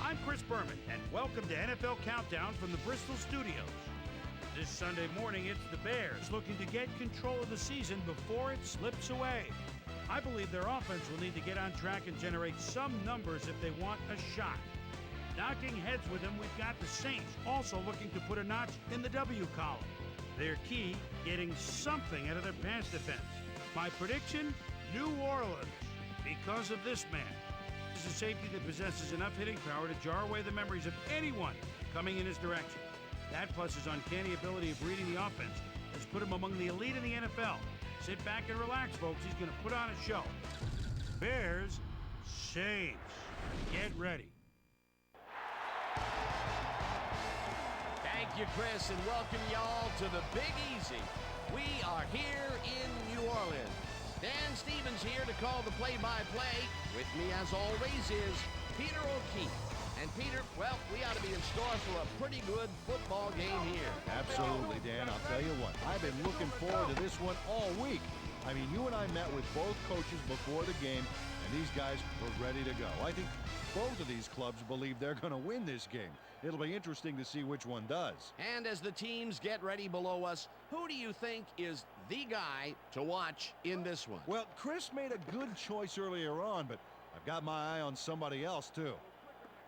I'm Chris Berman, and welcome to NFL Countdown from the Bristol studios. This Sunday morning, it's the Bears looking to get control of the season before it slips away. I believe their offense will need to get on track and generate some numbers if they want a shot. Knocking heads with them, we've got the Saints also looking to put a notch in the W column. Their key, getting something out of their pass defense. My prediction, New Orleans, because of this man. This is a safety that possesses enough hitting power to jar away the memories of anyone coming in his direction. That plus his uncanny ability of reading the offense has put him among the elite in the NFL. Sit back and relax, folks. He's going to put on a show. Bears, Saints. Get ready. Thank you, Chris, and welcome y'all to the Big Easy. We are here in New Orleans. Dan Stevens here to call the play-by-play. With me, as always, is Peter O'Keefe. And Peter, well, we ought to be in store for a pretty good football game here. Absolutely, Dan. I'll tell you what, I've been looking forward to this one all week. I mean, you and I met with both coaches before the game, and these guys were ready to go. I think both of these clubs believe they're going to win this game. It'll be interesting to see which one does. And as the teams get ready below us, who do you think is the guy to watch in this one? Well, Chris made a good choice earlier on, but I've got my eye on somebody else, too.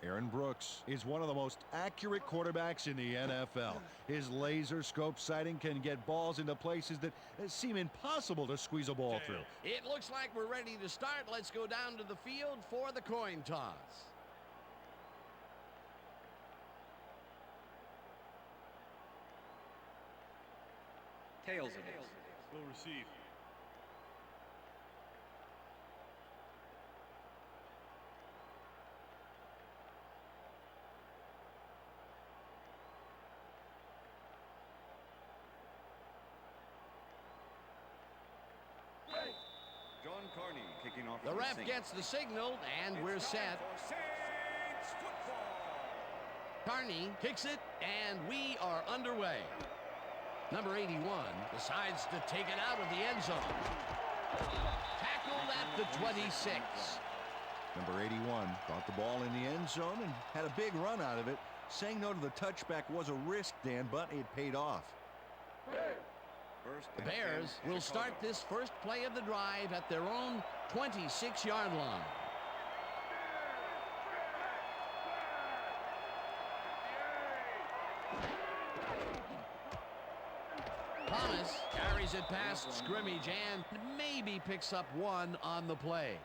Aaron Brooks is one of the most accurate quarterbacks in the NFL. His laser scope sighting can get balls into places that seem impossible to squeeze a ball through. It looks like we're ready to start. Let's go down to the field for the coin toss. Tails it is. Will receive. John Carney kicking off. The ref gets the signal, and we're set. Saints football. Carney kicks it, and we are underway. Number 81 decides to take it out of the end zone. Tackled at the 26. Number 81 got the ball in the end zone and had a big run out of it. Saying no to the touchback was a risk, Dan, but it paid off. The Bears will start this first play of the drive at their own 26-yard line. Thomas carries it past scrimmage and maybe picks up one on the play.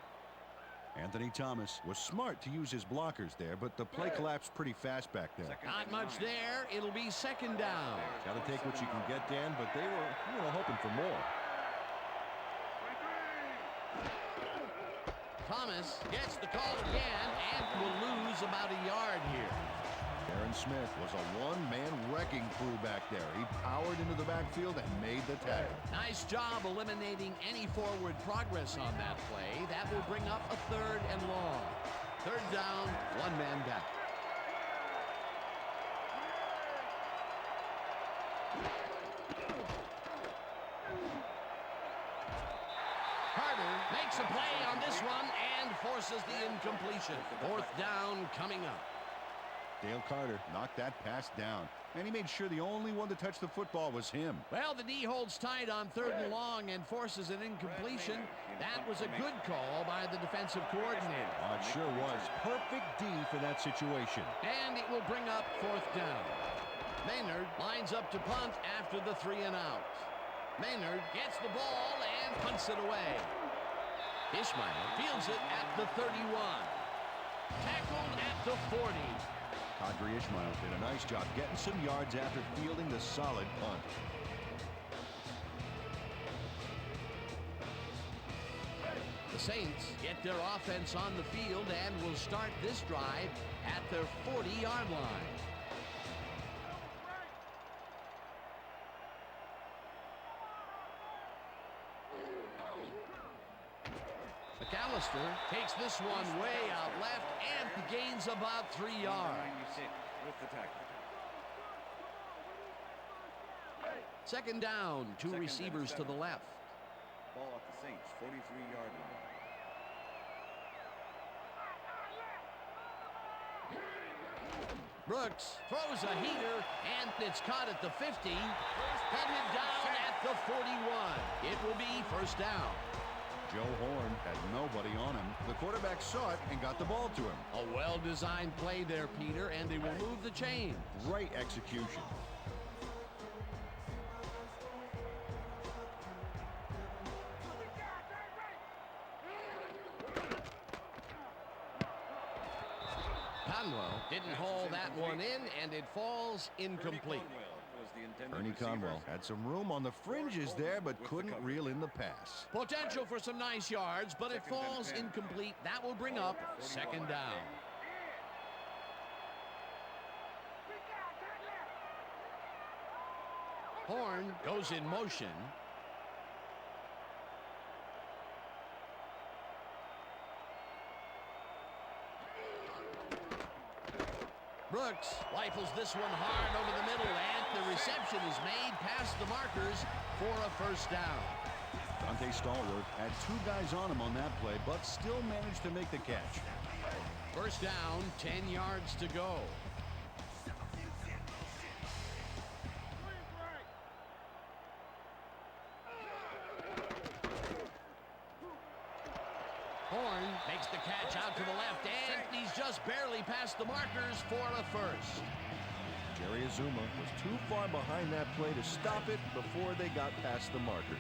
Anthony Thomas was smart to use his blockers there, but the play collapsed pretty fast back there. Not much there. It'll be second down. Got to take what you can get, Dan, but they were, hoping for more. Thomas gets the call again and will lose about a yard here. Aaron Smith was a one-man wrecking crew back there. He powered into the backfield and made the tackle. Nice job eliminating any forward progress on that play. That will bring up a third and long. Third down, one man back. Carter makes a play on this one and forces the incompletion. Fourth down coming up. Dale Carter knocked that pass down, and he made sure the only one to touch the football was him. Well, the D holds tight on third and long and forces an incompletion. That was a good call by the defensive coordinator. Oh, it sure was. Perfect D for that situation. And it will bring up fourth down. Maynard lines up to punt after the 3 and out. Maynard gets the ball and punts it away. Ishmael fields it at the 31. Tackled at the 40. Kadri Ishmael did a nice job getting some yards after fielding the solid punt. The Saints get their offense on the field and will start this drive at their 40-yard line. McAllister takes this one way out left and gains about 3 yards. 96 with the tackle. Second down, two receivers to the left. Ball at the Saints 43-yard line. Brooks throws a heater, and it's caught at the 50. Headed down at the 41. It will be first down. Joe Horn had nobody on him. The quarterback saw it and got the ball to him. A well-designed play there, Peter, and they will move the chain. Great execution. Conwell didn't haul that one in, and it falls incomplete. Ernie Conwell had some room on the fringes there, but couldn't reel in the pass. Potential for some nice yards, but it falls incomplete. That will bring up second down. Horn goes in motion. Brooks rifles this one hard over the middle, and the reception is made past the markers for a first down. Dante Stallworth had two guys on him on that play, but still managed to make the catch. First down, 10 yards to go. Horn makes the catch out to the left, and he's just barely past the markers for a first. Jerry Azuma was too far behind that play to stop it before they got past the markers.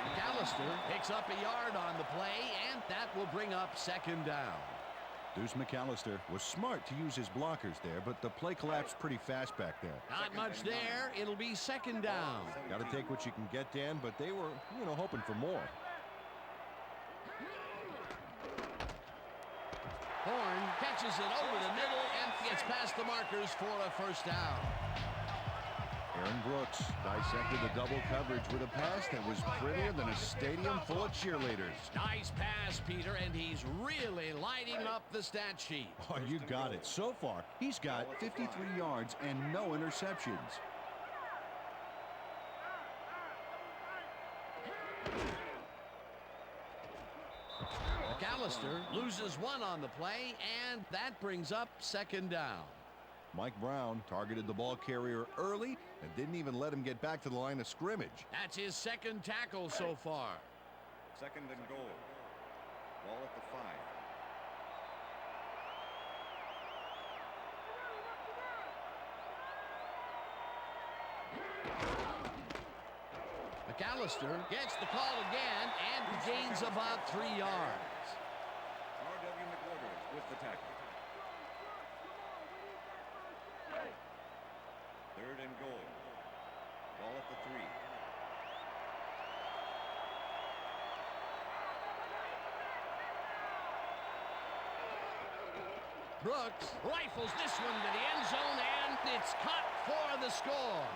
McAllister picks up a yard on the play, and that will bring up second down. Deuce McAllister was smart to use his blockers there, but the play collapsed pretty fast back there. Not much there. It'll be second down. Got to take what you can get, Dan, but they were, hoping for more. Horn catches it over the middle and gets past the markers for a first down. Aaron Brooks dissected the double coverage with a pass that was prettier than a stadium full of cheerleaders. Nice pass, Peter, and he's really lighting up the stat sheet. Oh, you got it. So far, he's got 53 yards and no interceptions. McAllister loses one on the play, and that brings up second down. Mike Brown targeted the ball carrier early and didn't even let him get back to the line of scrimmage. That's his second tackle so far. Second and goal. Ball at the 5. McAllister gets the call again and gains about 3 yards. R.W. McWhorter with the tackle. Third and goal. Ball at the 3. Brooks rifles this one to the end zone, and it's caught for the score.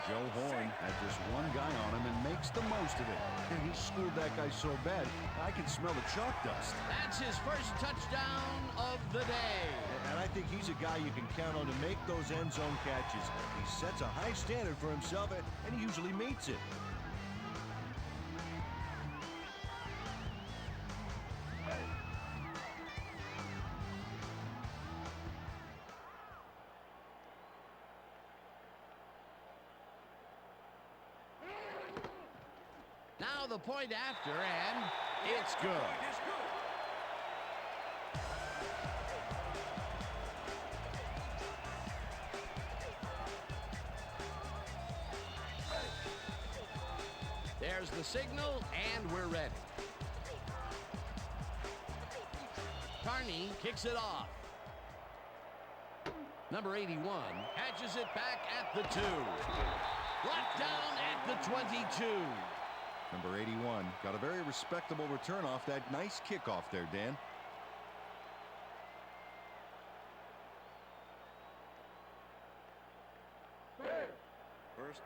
Joe Horn had just one guy on him and makes the most of it. And he schooled that guy so bad, I can smell the chalk dust. That's his first touchdown of the day. And I think he's a guy you can count on to make those end zone catches. He sets a high standard for himself, and he usually meets it. Now the point after, and it's good. There's the signal, and we're ready. Carney kicks it off. Number 81 catches it back at the 2. Brought down at the 22. Number 81 got a very respectable return off that nice kickoff there, Dan.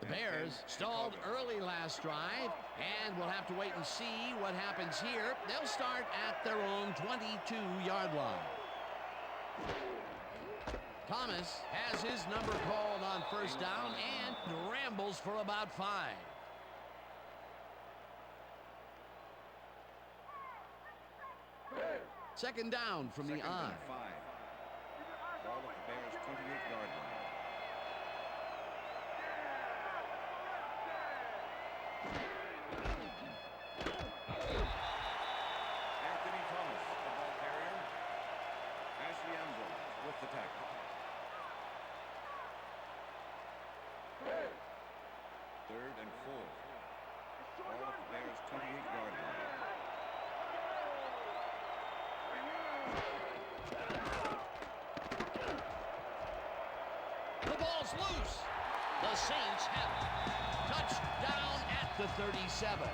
The Bears stalled early last drive, and we'll have to wait and see what happens here. They'll start at their own 22-yard line. Thomas has his number called on first down and rambles for about 5. Second down from the Second I. and 5. Ball at the Bears' 28-yard line. Anthony Thomas, the ball carrier. Ashley Ambrose with the tackle. Third and 4. Ball at the Bears' 28-yard line. The ball's loose. The Saints have it. Touchdown at the 37.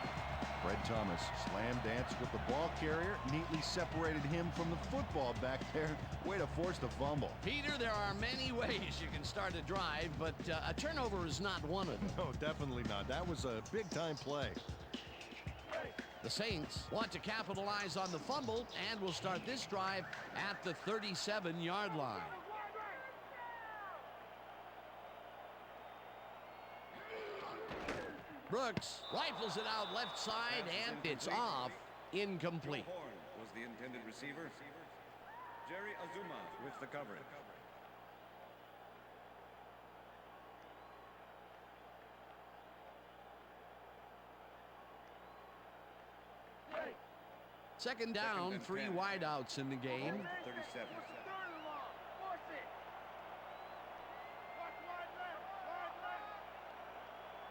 Fred Thomas slam danced with the ball carrier, neatly separated him from the football back there. Way to force the fumble. Peter, there are many ways you can start a drive, but a turnover is not one of them. No, definitely not. That was a big-time play. The Saints want to capitalize on the fumble and will start this drive at the 37-yard line. Brooks rifles it out left side, and it's off. Incomplete. Joe Horn was the intended receiver. Jerry Azuma with the coverage. Second down, and 3 10. wideouts in the game. 37.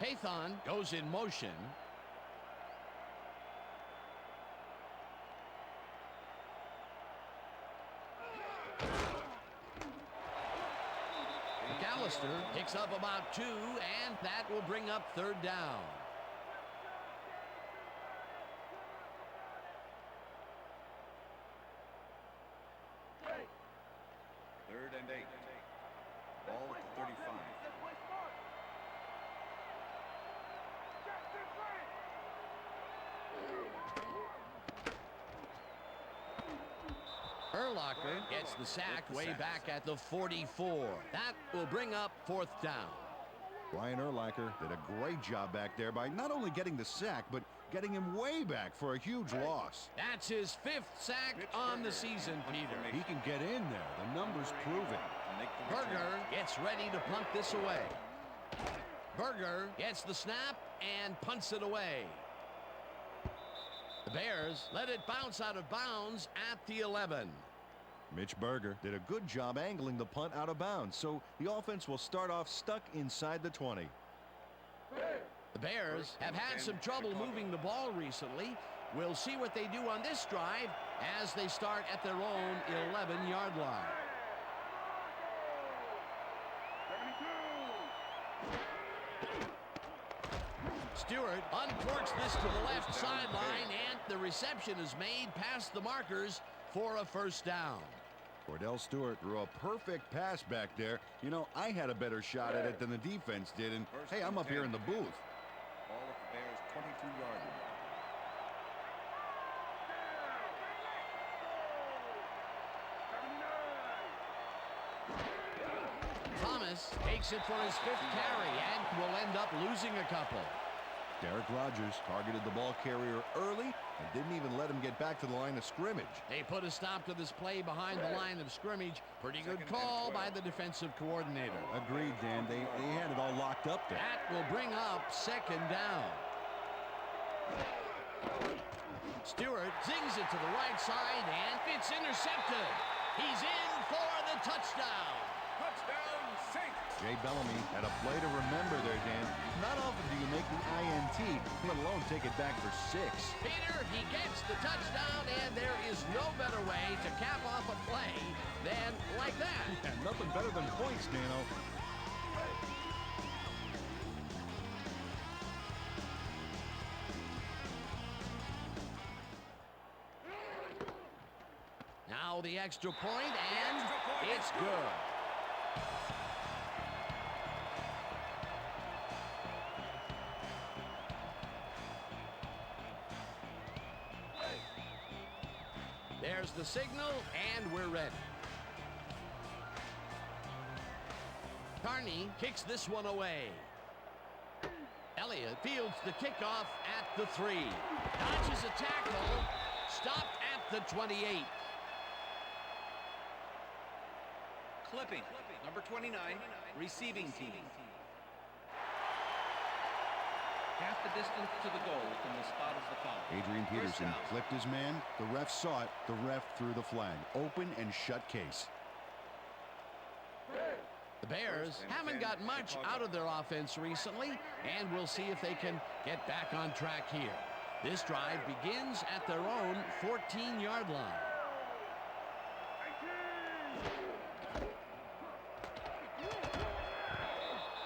Pathon goes in motion. McAllister picks up about 2, and that will bring up third down. Third and 8. Ball at the 35. Urlacher gets the sack way back at the 44. That will bring up fourth down. Brian Urlacher did a great job back there by not only getting the sack, but getting him way back for a huge loss. That's his 5th sack on the season, Peter. He can get in there. The numbers prove it. Berger gets ready to punt this away. Berger gets the snap and punts it away. The Bears let it bounce out of bounds at the 11. Mitch Berger did a good job angling the punt out of bounds, so the offense will start off stuck inside the 20. The Bears have had some trouble moving the ball recently. We'll see what they do on this drive as they start at their own 11-yard line. Stewart uncorks this to the left sideline, and the reception is made past the markers for a first down. Cordell Stewart threw a perfect pass back there. You know, I had a better shot at it than the defense did, and hey, I'm up here in the booth. Ball at the Bears' 22-yard line. Thomas takes it for his 5th carry and will end up losing a couple. Derek Rogers targeted the ball carrier early and didn't even let him get back to the line of scrimmage. They put a stop to this play behind the line of scrimmage. Pretty good call by the defensive coordinator. Agreed, Dan. They had it all locked up there. That will bring up second down. Stewart zings it to the right side, and it's intercepted. He's in for the touchdown. Touchdown, Saints! Jay Bellamy had a play to remember there, Dan. Not often do you make the INT, let alone take it back for 6. Peter, he gets the touchdown, and there is no better way to cap off a play than like that. Yeah, nothing better than points, Dano. Now the extra point, and it's good. There's the signal, and we're ready. Carney kicks this one away. Elliott fields the kickoff at the 3. Dodges a tackle. Stopped at the 28. Clipping, number 29, receiving team. Half the distance to the goal from the spot of the foul. Adrian First Peterson down. clipped his man. The ref saw it. The ref threw the flag. Open and shut case. The Bears haven't got much out of their offense recently, and we'll see if they can get back on track here. This drive begins at their own 14-yard line.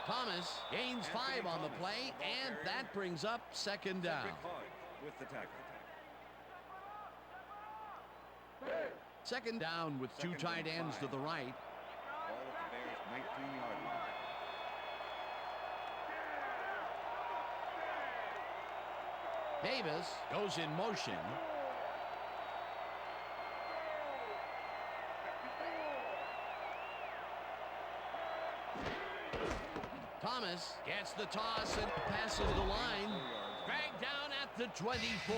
Thomas gains 5 on the play, and that brings up second down. With the tackle. Second down with 2 tight ends to the right. Ball at the Bears' 19-yard line. Davis goes in motion. Thomas gets the toss and passes the line. Dragged down at the 24.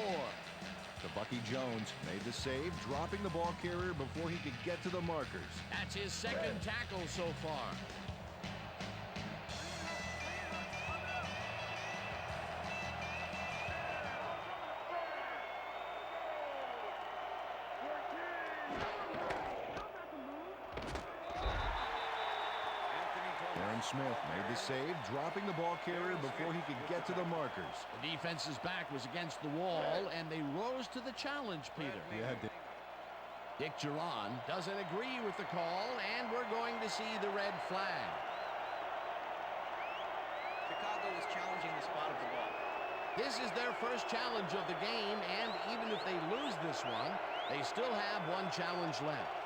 The Bucky Jones made the save, dropping the ball carrier before he could get to the markers. That's his second tackle so far. Aaron Smith made the save, dropping the ball carrier before he could get to the markers. The defense's back was against the wall, and they rose to the challenge, Peter. Dick Geron doesn't agree with the call, and we're going to see the red flag. Chicago is challenging the spot of the ball. This is their first challenge of the game, and even if they lose this one, they still have one challenge left.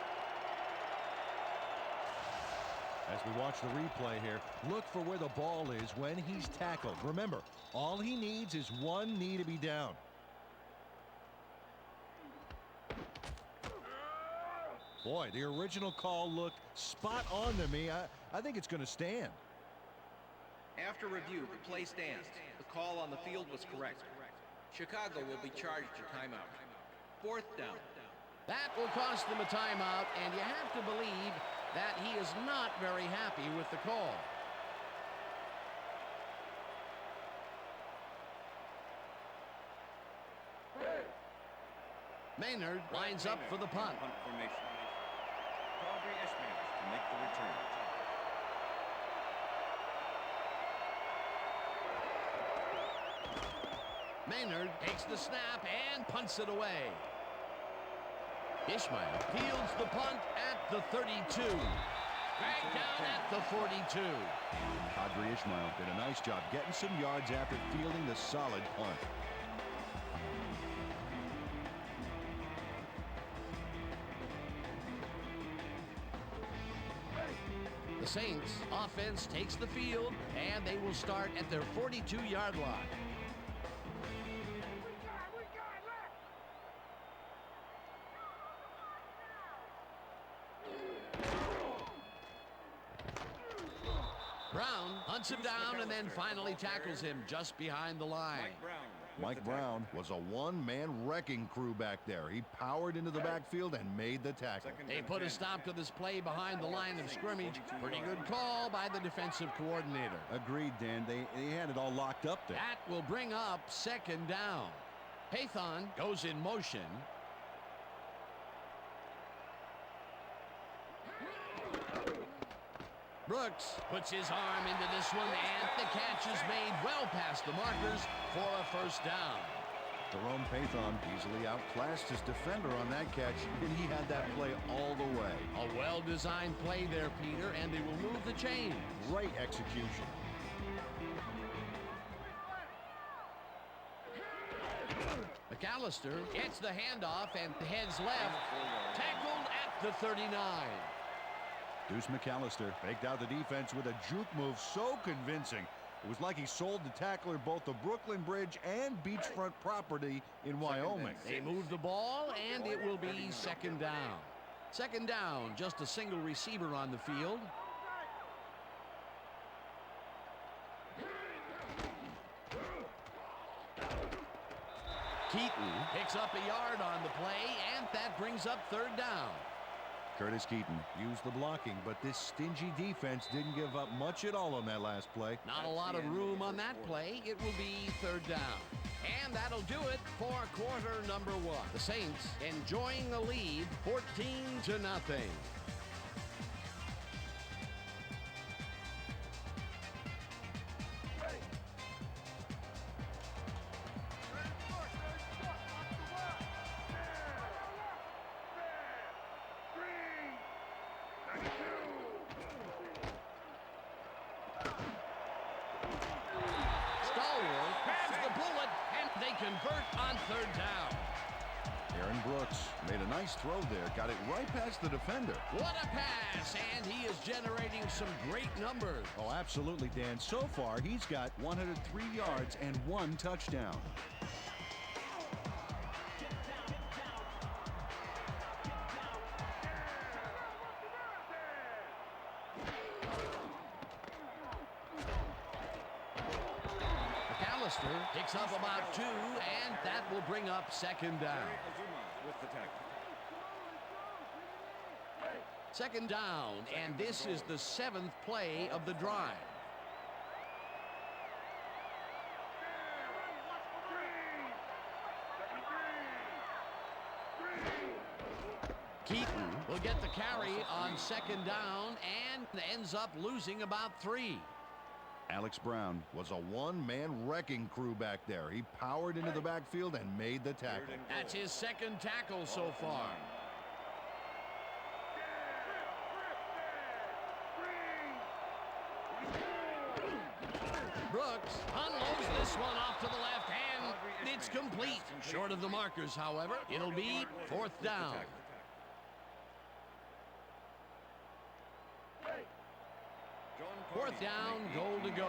As we watch the replay here, look for where the ball is when he's tackled. Remember, all he needs is one knee to be down. Boy, the original call looked spot on to me. I think it's going to stand. After review, the play stands. The call on the field was correct. Chicago will be charged a timeout. Fourth down. That will cost them a timeout, and you have to believe that he is not very happy with the call. Maynard lines up for the punt. Punt formation. To make the return. Maynard takes the snap and punts it away. Ishmael fields the punt at the 32. Dragged down at the 42. Kadri Ishmael did a nice job getting some yards after fielding the solid punt. The Saints offense takes the field, and they will start at their 42-yard line. Brown hunts him down and then finally tackles him just behind the line. Mike Brown was a one-man wrecking crew back there. He powered into the backfield and made the tackle. They put a stop to this play behind the line of scrimmage. Pretty good call by the defensive coordinator. Agreed, Dan. They had it all locked up there. That will bring up second down. Pathon goes in motion. Brooks puts his arm into this one, and the catch is made well past the markers for a first down. Jerome Pathon easily outclassed his defender on that catch, and he had that play all the way. A well-designed play there, Peter, and they will move the chain. Great execution. McAllister gets the handoff and heads left. Tackled at the 39. Deuce McAllister faked out the defense with a juke move so convincing. It was like he sold the tackler both the Brooklyn Bridge and beachfront property in Wyoming. They move the ball, and it will be second down. Second down, just a single receiver on the field. Keaton picks up a yard on the play, and that brings up third down. Curtis Keaton used the blocking, but this stingy defense didn't give up much at all on that last play. Not a lot of room on that play. It will be third down. And that'll do it for quarter number one. The Saints enjoying the lead 14-0. Convert on third down. Aaron Brooks made a nice throw there. Got it right past the defender. What a pass, and he is generating some great numbers. Oh, absolutely, Dan. So far, he's got 103 yards and 1 touchdown. Picks up about 2, and that will bring up second down. Second down, and this is the 7th play of the drive. Keaton will get the carry on second down and ends up losing about 3. Alex Brown was a one-man wrecking crew back there. He powered into the backfield and made the tackle. That's his second tackle so far. Brooks unloads this one off to the left, and it's complete. Short of the markers, however. It'll be fourth down. Fourth down, goal to go.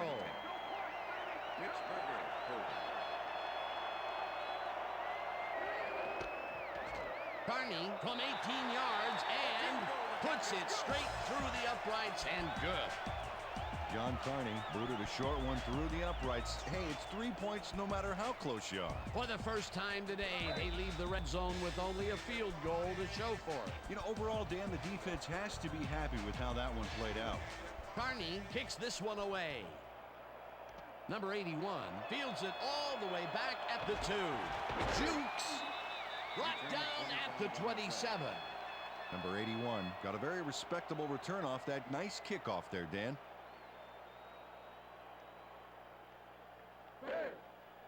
Carney from 18 yards and puts it straight through the uprights and good. John Carney booted a short one through the uprights. Hey, it's 3 points no matter how close you are. For the first time today, they leave the red zone with only a field goal to show for it. You know, overall, Dan, the defense has to be happy with how that one played out. Carney kicks this one away. Number 81 fields it all the way back at the 2. Jukes brought down at the 27. Number 81 got a very respectable return off that nice kickoff there, Dan.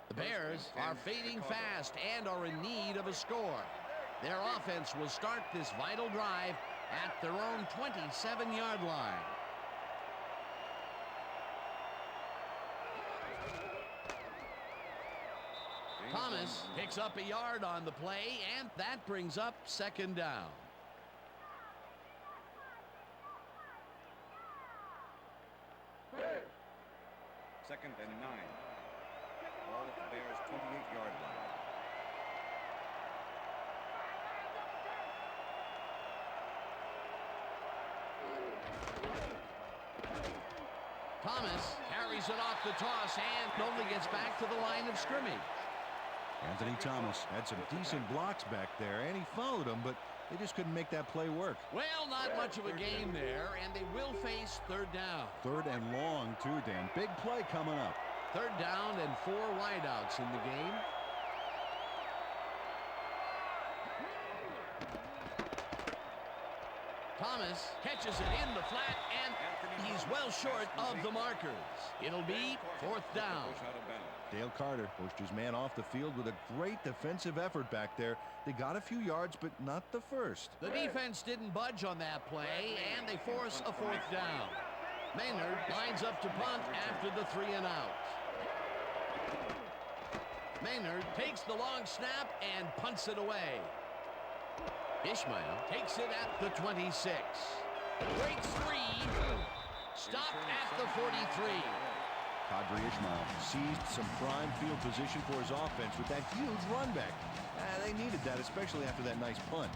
The Bears are fading fast and are in need of a score. Their offense will start this vital drive at their own 27-yard line. Thomas picks up a yard on the play, and that brings up second down. Second and 9. Ball at the Bears' 28-yard line. Thomas carries it off the toss and only gets back to the line of scrimmage. Anthony Thomas had some decent blocks back there, and he followed them, but they just couldn't make that play work. Well, not much of a game there, and they will face third down. Third and long, too, Dan. Big play coming up. Third down and 4 wideouts in the game. Thomas catches it in the flat, and he's well short of the markers. It'll be fourth down. Dale Carter pushed his man off the field with a great defensive effort back there. They got a few yards, but not the first. The defense didn't budge on that play, and they force a fourth down. Maynard lines up to punt after the 3 and out. Maynard takes the long snap and punts it away. Ishmael takes it at the 26. Breaks 3. Stopped at the 43. Kadri Ishmael seized some prime field position for his offense with that huge run back. They needed that, especially after that nice punt.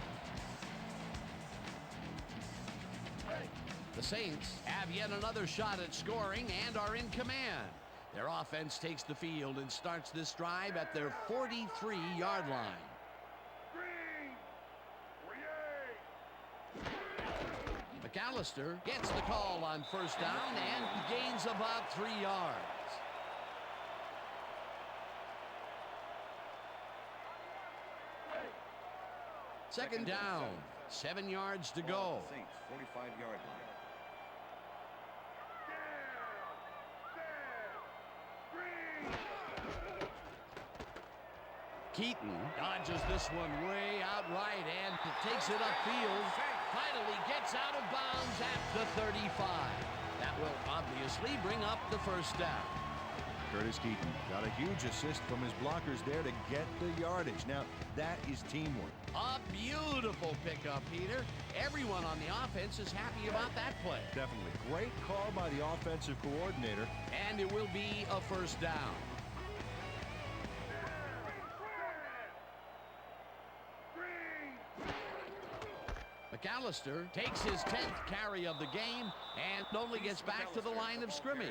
The Saints have yet another shot at scoring and are in command. Their offense takes the field and starts this drive at their 43-yard line. McAllister gets the call on first down and gains about 3 yards. Second down, 7 yards to go. Saints, 45-yard line. Keaton dodges this one way out right and takes it upfield. Finally gets out of bounds at the 35. That will obviously bring up the first down. Curtis Keaton got a huge assist from his blockers there to get the yardage. Now, that is teamwork. A beautiful pickup, Peter. Everyone on the offense is happy about that play. Definitely. Great call by the offensive coordinator. And it will be a first down. McAllister takes his 10th carry of the game and only gets back to the line of scrimmage.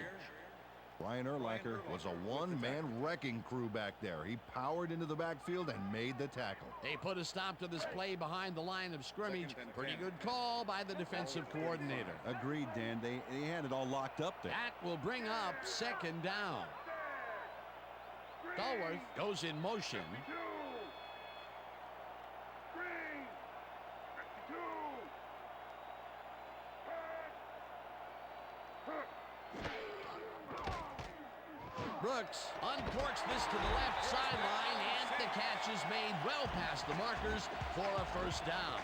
Brian Urlacher was a one-man wrecking crew back there. He powered into the backfield and made the tackle. They put a stop to this play behind the line of scrimmage. Pretty good call by the defensive coordinator. Agreed, Dan. They had it all locked up there. That will bring up second down. Stallworth goes in motion. Brooks uncorks this to the left sideline, and the catch is made well past the markers for a first down.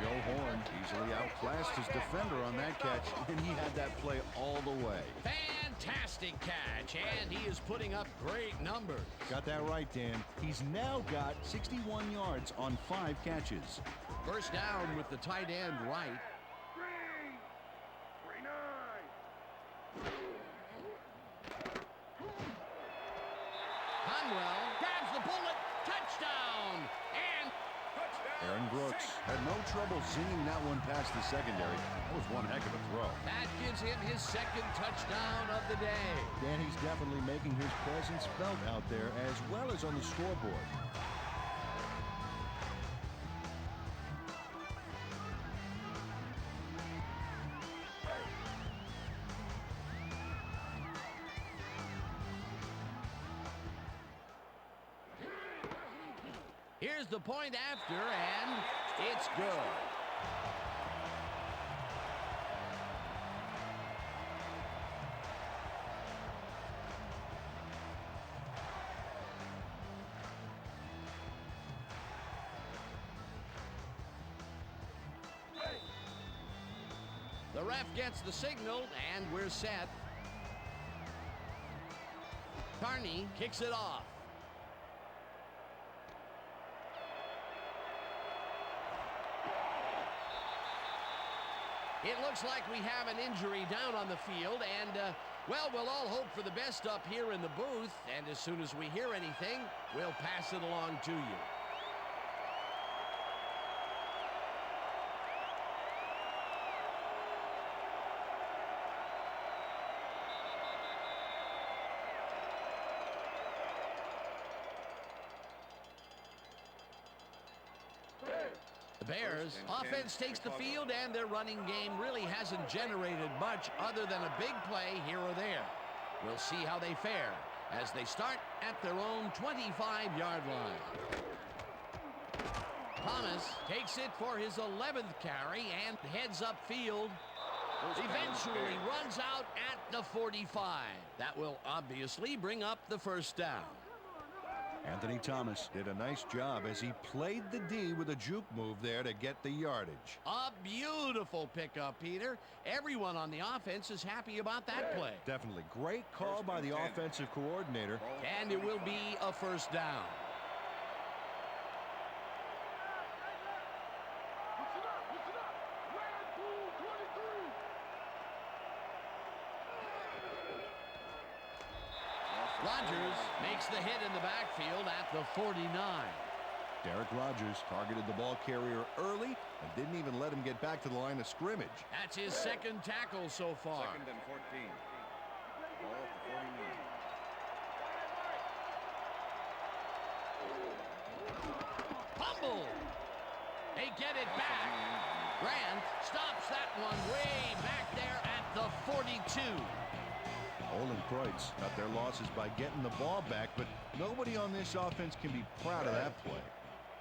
Joe Horn easily outclassed his defender on that catch, and he had that play all the way. Fantastic catch, and he is putting up great numbers. Got that right, Dan. He's now got 61 yards on 5 catches. First down with the tight end right. Grabs the bullet, touchdown, and Aaron Brooks had no trouble zinging that one past the secondary. That was one heck of a throw. that gives him his second touchdown of the day. Dan, he's definitely making his presence felt out there as well as on the scoreboard. Here's the point after, and it's good. The ref gets the signal, and we're set. Carney kicks it off. It looks like we have an injury down on the field, and, well, we'll all hope for the best up here in the booth, and as soon as we hear anything, we'll pass it along to you. The Bears offense takes the field, and their running game really hasn't generated much other than a big play here or there. We'll see how they fare as they start at their own 25-yard line. Thomas takes it for his 11th carry and heads upfield. Eventually runs out at the 45. That will obviously bring up the first down. Anthony Thomas did a nice job as he played the D with a juke move there to get the yardage. A beautiful pickup, Peter. Everyone on the offense is happy about that play. Definitely. Great call by the offensive coordinator. And it will be a first down. Rodgers makes the hit in the backfield at the 49. Derek Rogers targeted the ball carrier early and didn't even let him get back to the line of scrimmage. That's his second tackle so far. Second and 14. Ball at the 49. Fumble. They get it back. Grant stops that one way back there at the 42. Olin Kreutz cut their losses by getting the ball back, but nobody on this offense can be proud of that play.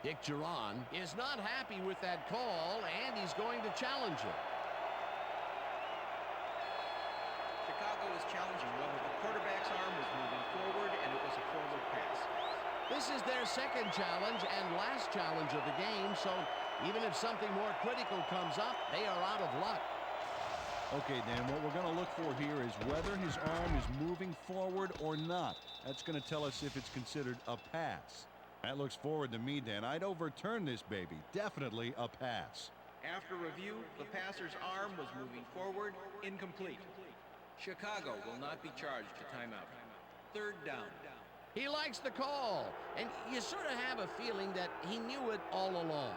Dick Geron is not happy with that call, and he's going to challenge it. Chicago is challenging whether the quarterback's arm was moving forward and it was a forward pass. This is their second challenge and last challenge of the game, so even if something more critical comes up, they are out of luck. Okay, Dan, what we're going to look for here is whether his arm is moving forward or not. That's going to tell us if it's considered a pass. That looks forward to me, Dan. I'd overturn this baby. Definitely a pass. After review, the passer's arm was moving forward, incomplete. Chicago will not be charged a timeout. Third down. He likes the call, and you sort of have a feeling that he knew it all along.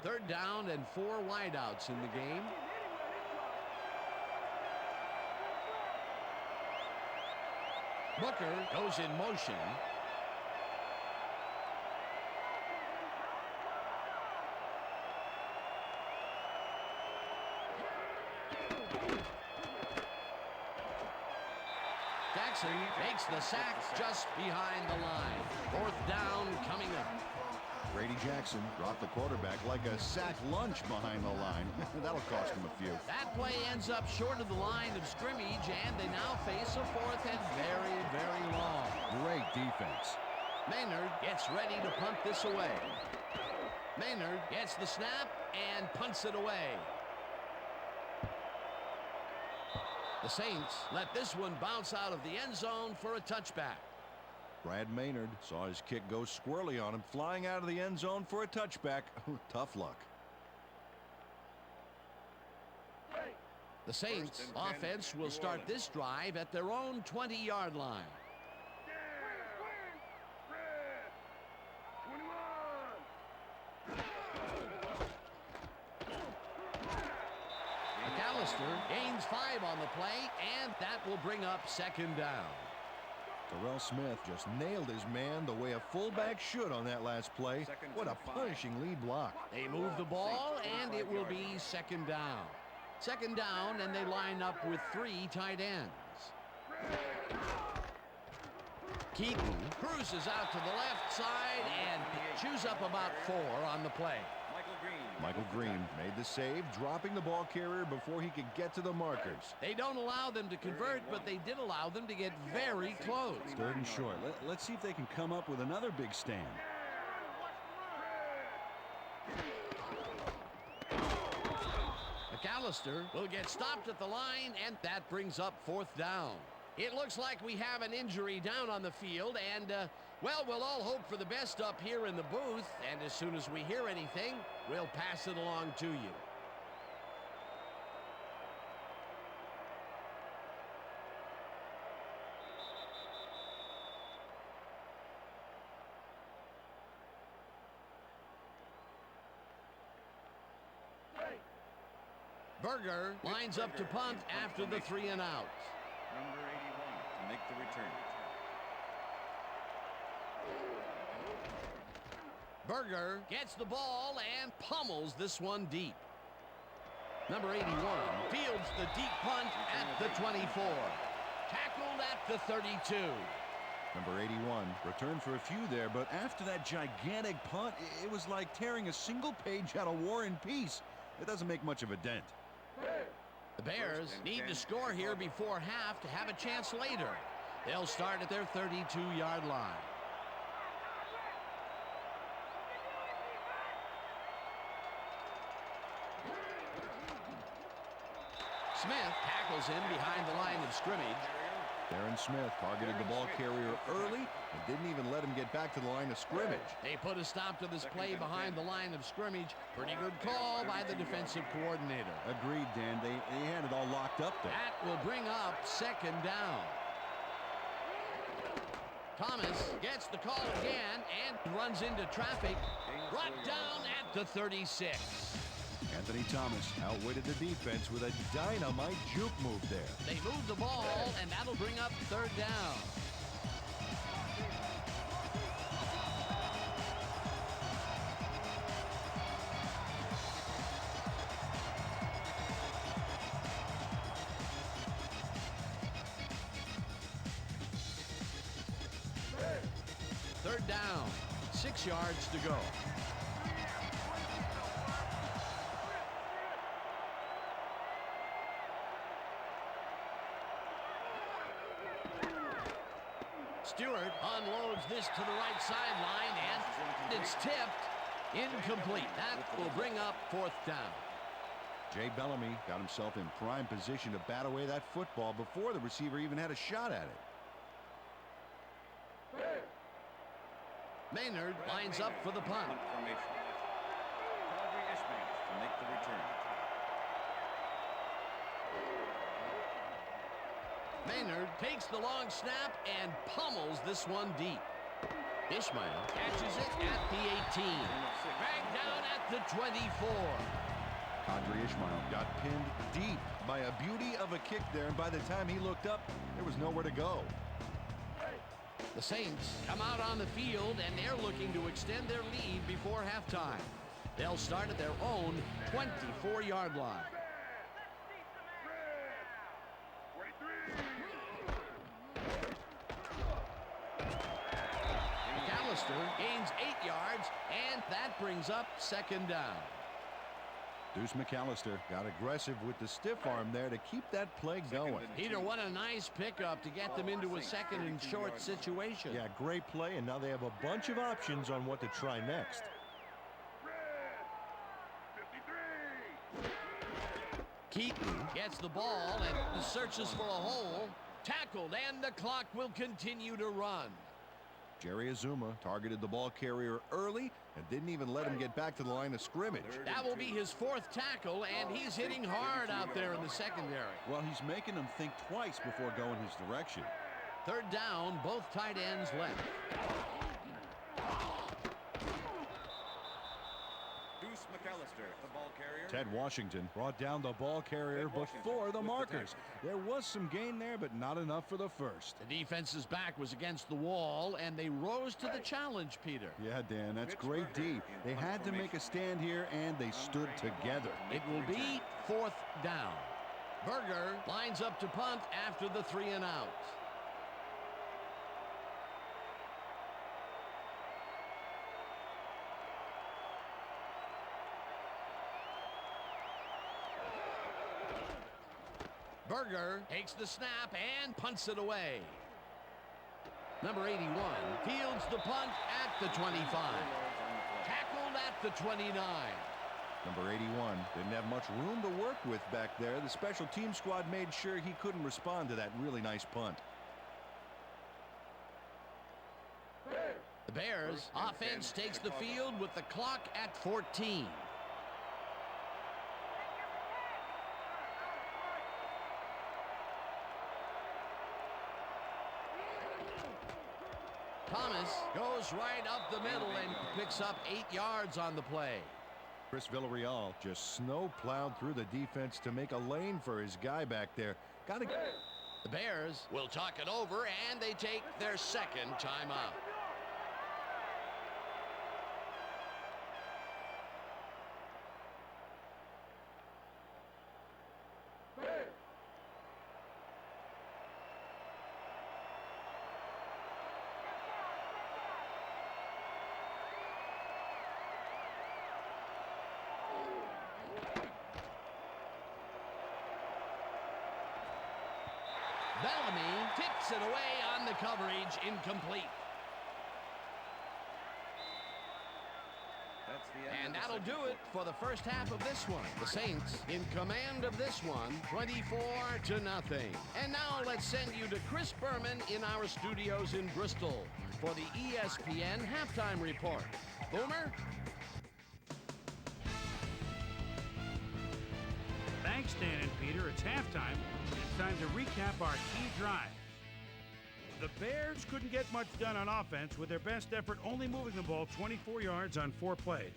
Third down and 4 wideouts in the game. Booker goes in motion. Jackson makes the sack just behind the line. 4th down coming up. Brady Jackson dropped the quarterback like a sack lunch behind the line. That'll cost him a few. That play ends up short of the line of scrimmage, and they now face a 4th and very, very long. Great defense. Maynard gets ready to punt this away. Maynard gets the snap and punts it away. The Saints let this one bounce out of the end zone for a touchback. Brad Maynard saw his kick go squirrely on him, flying out of the end zone for a touchback. Tough luck. The Saints offense will start this drive at their own 20-yard line. McAllister gains 5 on the play, and that will bring up 2nd down. Terrell Smith just nailed his man the way a fullback should on that last play. What a punishing lead block. They move the ball, and it will be 2nd down. 2nd down, and they line up with 3 tight ends. Keaton cruises out to the left side and chews up about 4 on the play. Michael Green made the save, dropping the ball carrier before he could get to the markers. They don't allow them to convert, but they did allow them to get very close. 3rd and short. Let's see if they can come up with another big stand. McAllister will get stopped at the line, and that brings up 4th down. It looks like we have an injury down on the field, and, well, we'll all hope for the best up here in the booth, and as soon as we hear anything, we'll pass it along to you. Berger lines up to punt after the 3 and out. Number 81 to make the return. Berger gets the ball and pummels this one deep. Number 81 fields the deep punt at the 24. Tackled at the 32. Number 81 returned for a few there, but after that gigantic punt, it was like tearing a single page out of War and Peace. It doesn't make much of a dent. The Bears need to score here before half to have a chance later. They'll start at their 32-yard line. Smith tackles him behind the line of scrimmage. Darren Smith targeted the ball carrier early and didn't even let him get back to the line of scrimmage. They put a stop to this play behind the line of scrimmage. Pretty good call by the defensive coordinator. Agreed, Dan. They had it all locked up there. That will bring up 2nd down. Thomas gets the call again and runs into traffic. Brought down at the 36. Anthony Thomas outwitted the defense with a dynamite juke move there. They move the ball, and that'll bring up third down. Third down, 6 yards to go. Stewart unloads this to the right sideline, and it's tipped. Incomplete. That will bring up fourth down. Jay Bellamy got himself in prime position to bat away that football before the receiver even had a shot at it. Maynard lines up for the punt. Formation. To make the return. Maynard takes the long snap and pummels this one deep. Ishmael catches it at the 18. Dragged down at the 24. Andre Ishmael got pinned deep by a beauty of a kick there, and by the time he looked up, there was nowhere to go. The Saints come out on the field, and they're looking to extend their lead before halftime. They'll start at their own 24-yard line. McAllister gains 8 yards, and that brings up second down. Deuce McAllister got aggressive with the stiff arm there to keep that play going. Peter, what a nice pickup to get them into a second and short situation. Yeah, great play, and now they have a bunch of options on what to try next. Keaton gets the ball and searches for a hole. Tackled, and the clock will continue to run. Jerry Azuma targeted the ball carrier early and didn't even let him get back to the line of scrimmage. That will be his fourth tackle, and he's hitting hard out there in the secondary. Well, he's making them think twice before going his direction. Third down, both tight ends left. Deuce McAllister, the ball carrier. Ted Washington brought down the ball carrier before the markers. There was some gain there, but not enough for the first. The defense's back was against the wall, and they rose to the challenge, Peter. Yeah, Dan, that's great D. They had to make a stand here, and they stood together. It will be fourth down. Berger lines up to punt after the 3 and out. Berger takes the snap and punts it away. Number 81 fields the punt at the 25. Tackled at the 29. Number 81 didn't have much room to work with back there. The special team squad made sure he couldn't respond to that really nice punt. The Bears offense takes the field with the clock at 14. Thomas goes right up the middle and picks up 8 yards on the play. Chris Villarreal just snow plowed through the defense to make a lane for his guy back there. The Bears will talk it over, and they take their second timeout. Bellamy tips it away on the coverage, incomplete. And that'll do it for the first half of this one. The Saints in command of this one, 24-0. And now let's send you to Chris Berman in our studios in Bristol for the ESPN halftime report. Boomer? Thanks, Dan and Peter. It's halftime. It's time to recap our key drives. The Bears couldn't get much done on offense with their best effort only moving the ball 24 yards on 4 plays.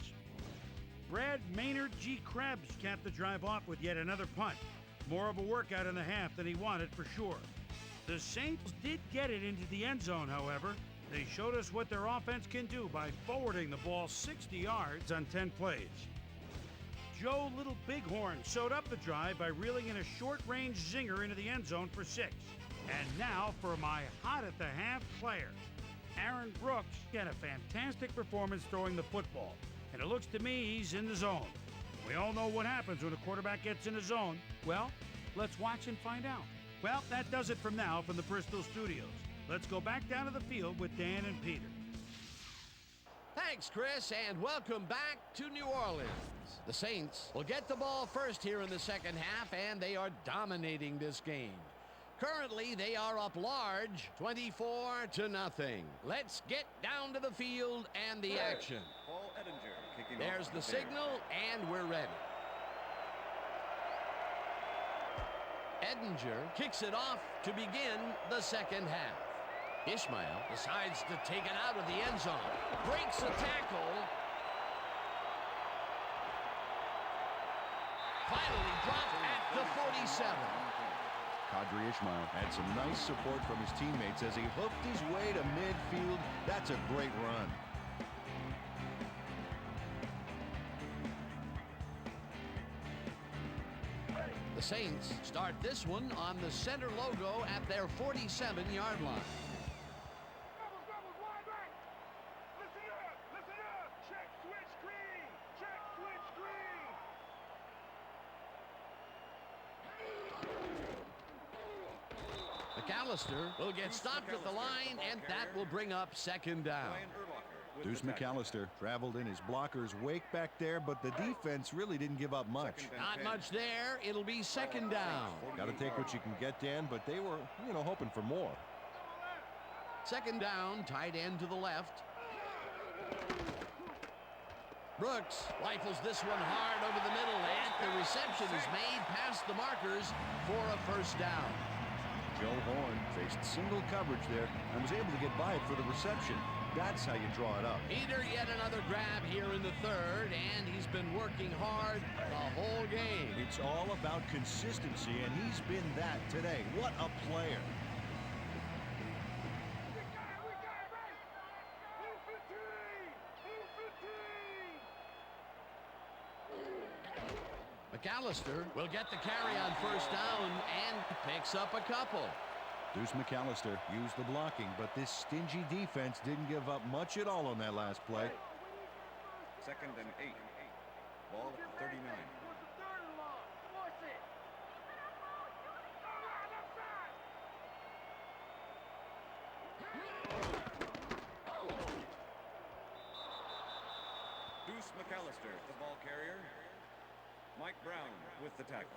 Brad Maynard G. Krebs capped the drive off with yet another punt. More of a workout in the half than he wanted for sure. The Saints did get it into the end zone, however. They showed us what their offense can do by forwarding the ball 60 yards on 10 plays. Joe Little Bighorn sewed up the drive by reeling in a short-range zinger into the end zone for 6. And now for my hot-at-the-half player. Aaron Brooks had a fantastic performance throwing the football, and it looks to me he's in the zone. We all know what happens when a quarterback gets in the zone. Well, let's watch and find out. Well, that does it from now from the Bristol studios. Let's go back down to the field with Dan and Peter. Thanks, Chris, and welcome back to New Orleans. The Saints will get the ball first here in the second half, and they are dominating this game. Currently, they are up large, 24-0. Let's get down to the field and the action. Paul Edinger kicking There's off the signal, and we're ready. Edinger kicks it off to begin the second half. Ishmael decides to take it out of the end zone. Breaks a tackle. Finally dropped at the 47. Kadri Ishmael had some nice support from his teammates as he hooked his way to midfield. That's a great run. The Saints start this one on the center logo at their 47-yard line. McAllister will get stopped at the line, and that will bring up second down. Deuce McAllister traveled in his blocker's wake back there, but the defense really didn't give up much. Not much there. It'll be second down. Got to take what you can get, Dan, but they were, hoping for more. Second down, tight end to the left. Brooks rifles this one hard over the middle, and the reception is made past the markers for a first down. Joe Horn faced single coverage there and was able to get by it for the reception. That's how you draw it up. Peter, yet another grab here in the third, and he's been working hard the whole game. It's all about consistency, and he's been that today. What a player. McAllister will get the carry on first down and picks up a couple. Deuce McAllister used the blocking, but this stingy defense didn't give up much at all on that last play. 2nd and 8. Ball at the 39. Deuce McAllister, the ball carrier. Mike Brown with the tackle.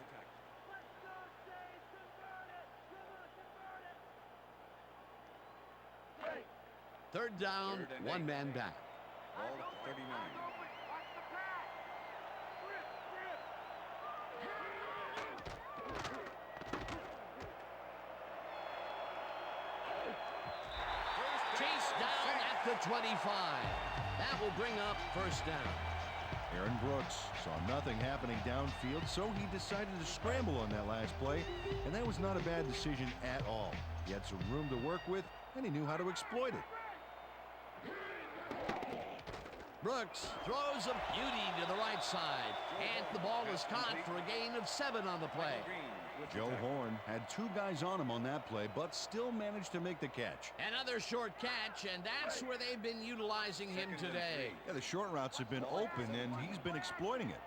Third down, one man back. Ball at the 39. Chase down at the 25. That will bring up first down. Aaron Brooks saw nothing happening downfield, so he decided to scramble on that last play, and that was not a bad decision at all. He had some room to work with, and he knew how to exploit it. Brooks throws a beauty to the right side, and the ball is caught for a gain of 7 on the play. Joe Horn had 2 guys on him on that play, but still managed to make the catch. Another short catch, and that's where they've been utilizing him today. Yeah, the short routes have been open, and he's been exploiting it.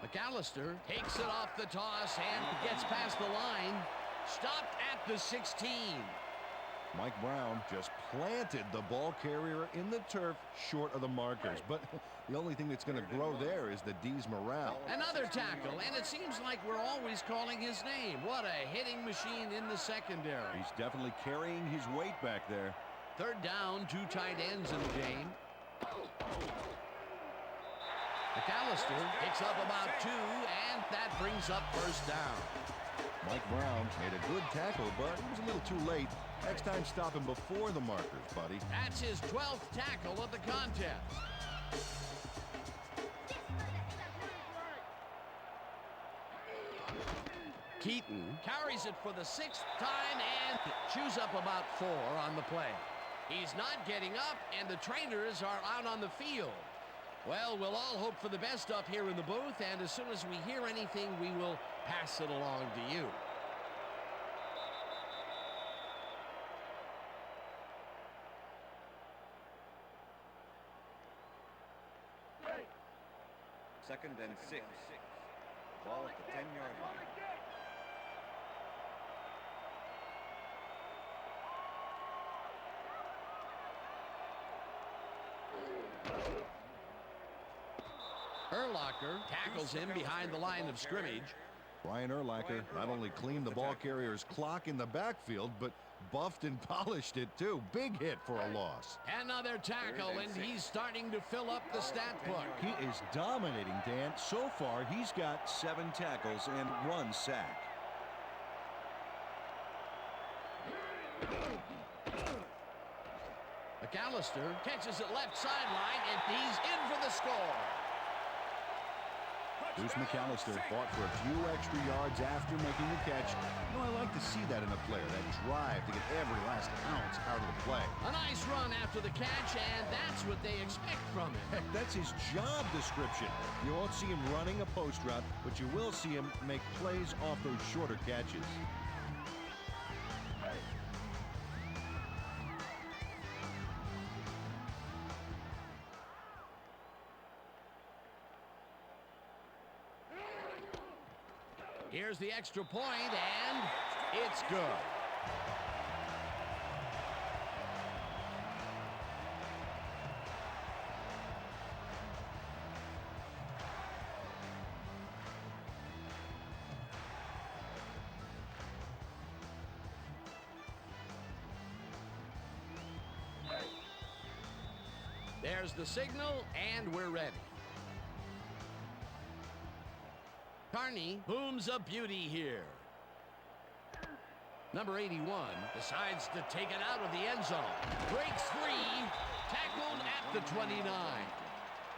McAllister takes it off the toss and gets past the line. Stopped at the 16. Mike Brown just planted the ball carrier in the turf short of the markers. But the only thing that's going to grow there is the D's morale. Another tackle, and it seems like we're always calling his name. What a hitting machine in the secondary. He's definitely carrying his weight back there. Third down, 2 tight ends in the game. McAllister picks up about 2, and that brings up first down. Mike Brown made a good tackle, but he was a little too late. Next time, stop him before the markers, buddy. That's his 12th tackle of the contest. Keaton carries it for the 6th time and chews up about 4 on the play. He's not getting up, and the trainers are out on the field. Well, we'll all hope for the best up here in the booth, and as soon as we hear anything, we will pass it along to you. Second and 6. Ball at the 10-yard line. Urlacher tackles him behind the line of scrimmage. Brian Urlacher not only cleaned the ball carrier's clock in the backfield, but buffed and polished it too. Big hit for a loss. Another tackle, and he's starting to fill up the stat book. He is dominating, Dan. So far, he's got 7 tackles and 1 sack. McAllister catches it left sideline, and he's in for the score. Deuce McAllister fought for a few extra yards after making the catch. You know, I like to see that in a player, that drive to get every last ounce out of the play. A nice run after the catch, and that's what they expect from him. Heck, that's his job description. You won't see him running a post route, but you will see him make plays off those shorter catches. Here's the extra point, and it's good. There's the signal, and we're ready. Carney booms a beauty here. Number 81 decides to take it out of the end zone. Breaks free, tackled at the 29.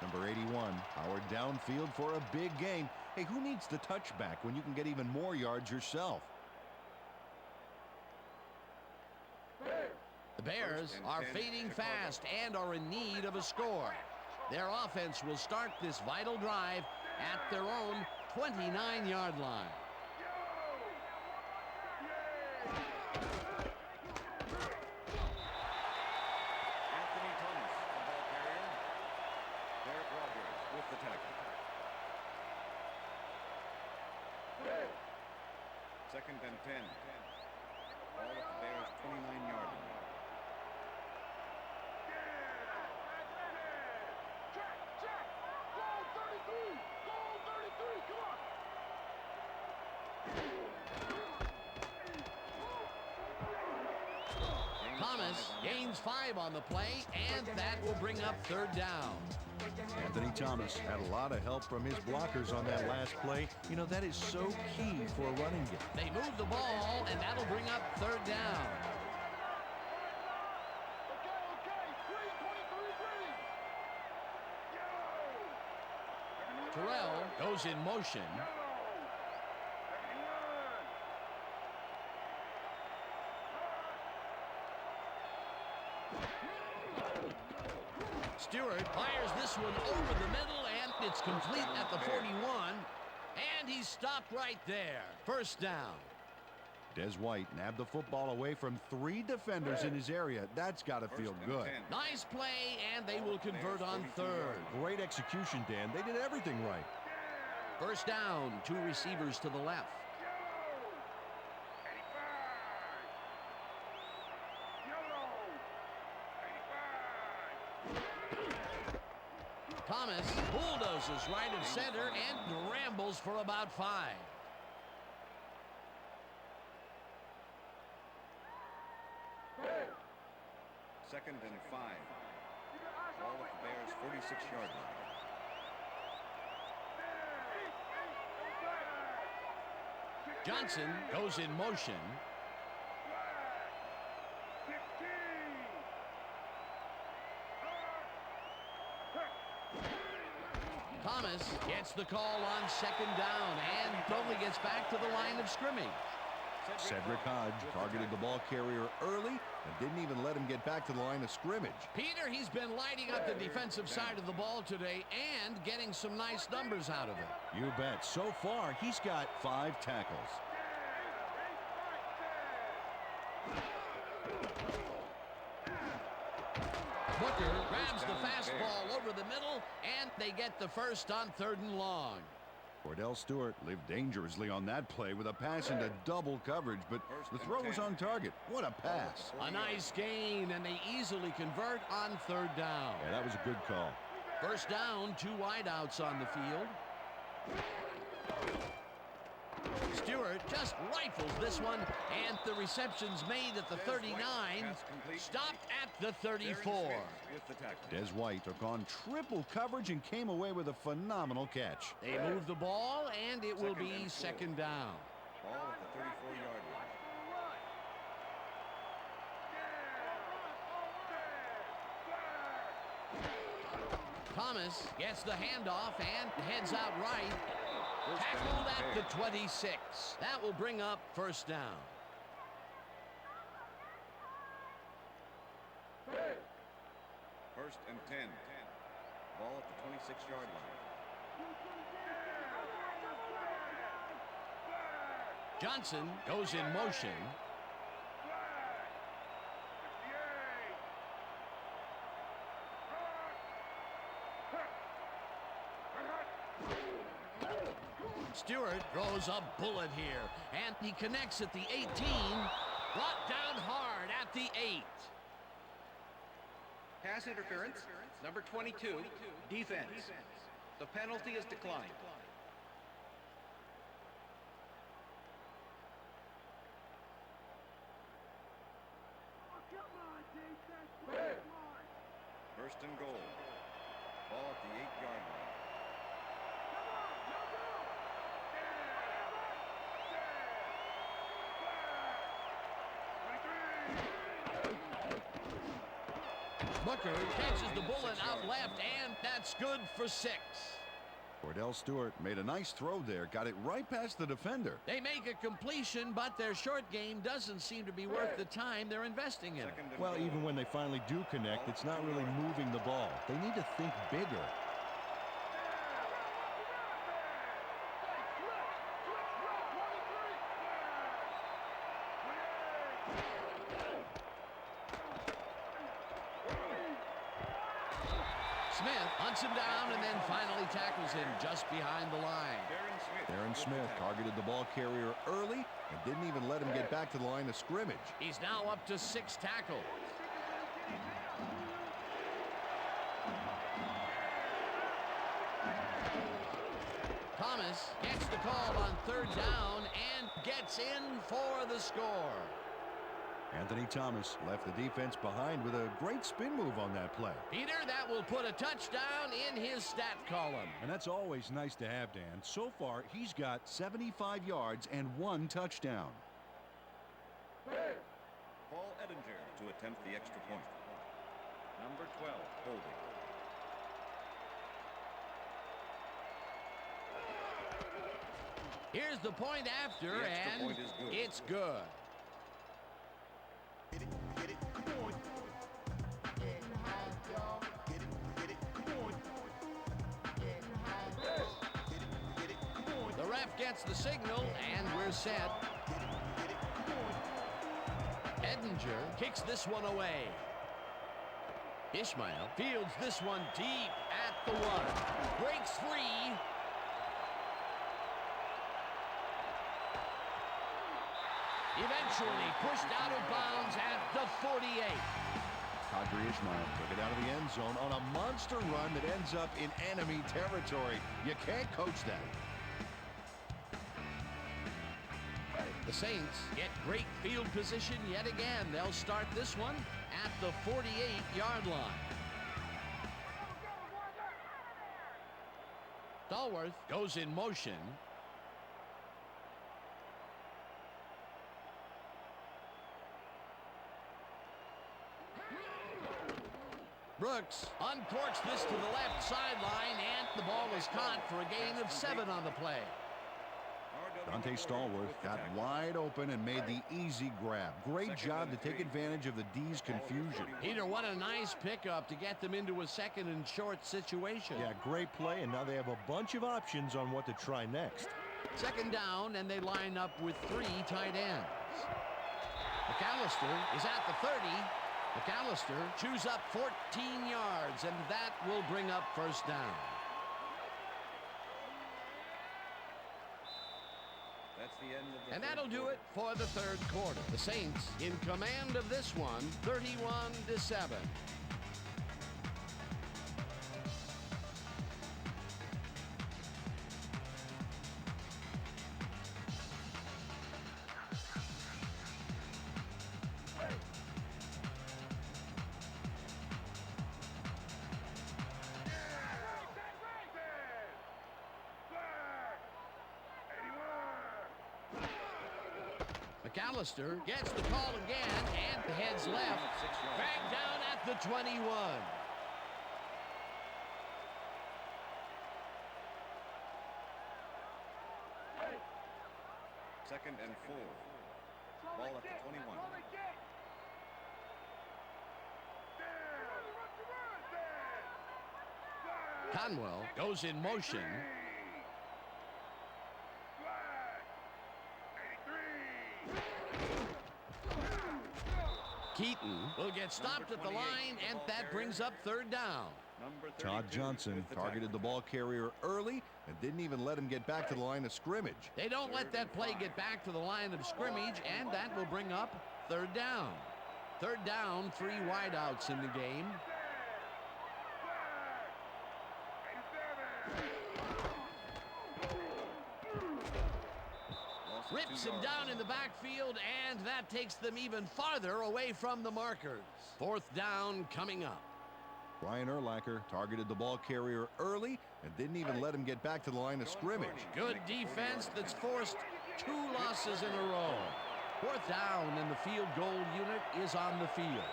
Number 81, powered downfield for a big gain. Hey, who needs the touchback when you can get even more yards yourself? The Bears are fading fast and are in need of a score. Their offense will start this vital drive at their own 29-yard line. Anthony Thomas, the ball carrier. Derek Rogers with the tackle. Second and 10. Ball at the Bears' 29-yard line. Thomas gains 5 on the play, and that will bring up third down. Anthony Thomas had a lot of help from his blockers on that last play. You know, that is so key for a running game. They move the ball, and that'll bring up third down. Terrell goes in motion. Stewart fires this one over the middle, and it's complete at the 41. And he's stopped right there. First down. Des White nabbed the football away from 3 defenders in his area. That's got to feel good. Nice play, and they will convert on third. Great execution, Dan. They did everything right. First down, 2 receivers to the left. Thomas bulldozes right of center and rambles for about 5. Second and 5. Ball at the Bears' 46-yard line. Johnson goes in motion. Thomas gets the call on second down and only gets back to the line of scrimmage. Cedric Hodge targeted the ball carrier early and didn't even let him get back to the line of scrimmage. Peter, he's been lighting up the defensive side of the ball today and getting some nice numbers out of it. You bet. So far, he's got 5 tackles. Booker grabs the fastball over the middle, and they get the first on 3rd and long. Cordell Stewart lived dangerously on that play with a pass into double coverage, but the throw was on target. What a pass. A nice gain, and they easily convert on 3rd down. Yeah, that was a good call. First down, 2 wideouts on the field. Stewart just rifles this one, and the reception's made at the 39, stopped at the 34. Des White took on triple coverage and came away with a phenomenal catch. They move the ball, and it will be 2nd down. Ball at the 34-yard line. Thomas gets the handoff and heads out right. Tackled at the 26. That will bring up 1st down. First and 10. Ball at the 26-yard line. Johnson goes in motion. Stewart throws a bullet here, and he connects at the 18, brought down hard at the 8. Pass interference, number 22, defense. The penalty is declined. First and goal. Ball at the 8-yard line. Booker catches the bullet out left, and that's good for 6. Cordell Stewart made a nice throw there, got it right past the defender. They make a completion, but their short game doesn't seem to be worth the time they're investing in it. Well, even when they finally do connect, it's not really moving the ball. They need to think bigger. Smith hunts him down and then finally tackles him just behind the line. Darren Smith targeted the ball carrier early and didn't even let him get back to the line of scrimmage. He's now up to 6 tackles. Thomas gets the call on 3rd down and gets in for the score. Anthony Thomas left the defense behind with a great spin move on that play. Peter, that will put a touchdown in his stat column. And that's always nice to have, Dan. So far, he's got 75 yards and 1 touchdown. Paul Edinger to attempt the extra point. Number 12, holding. Here's the point after, The extra and point is good. it's good. The ref gets the signal, and we're set. Edinger kicks this one away. Ishmael fields this one deep at the 1. Breaks free. Eventually pushed out of bounds at the 48. Kadri Ishmael took it out of the end zone on a monster run that ends up in enemy territory. You can't coach that. The Saints get great field position yet again. They'll start this one at the 48-yard line. Stallworth goes in motion. Brooks uncorks this to the left sideline, and the ball is caught for a gain of 7 on the play. Dante Stallworth got wide open and made the easy grab. Great job to take advantage of the D's confusion. Peter, what a nice pickup to get them into a 2nd and short situation. Yeah, great play, and now they have a bunch of options on what to try next. 2nd down, and they line up with 3 tight ends. McAllister is at the 30. McAllister chews up 14 yards, and that will bring up 1st down. That's the end of the And that'll do it for the 3rd quarter. The Saints in command of this one, 31-7. McAllister gets the call again and heads left. Back down at the 21. Second and 4. Ball at the 21. Conwell goes in motion. Keaton will get stopped at the line, and that brings up 3rd down. Todd Johnson targeted the ball carrier early and didn't even let him get back to the line of scrimmage. They don't let that play get back to the line of scrimmage, and that will bring up 3rd down. 3rd down, 3 wideouts in the game. Rips him down in the backfield, and that takes them even farther away from the markers. 4th down coming up. Brian Urlacher targeted the ball carrier early and didn't even let him get back to the line of scrimmage. Good defense that's forced 2 losses in a row. 4th down, and the field goal unit is on the field.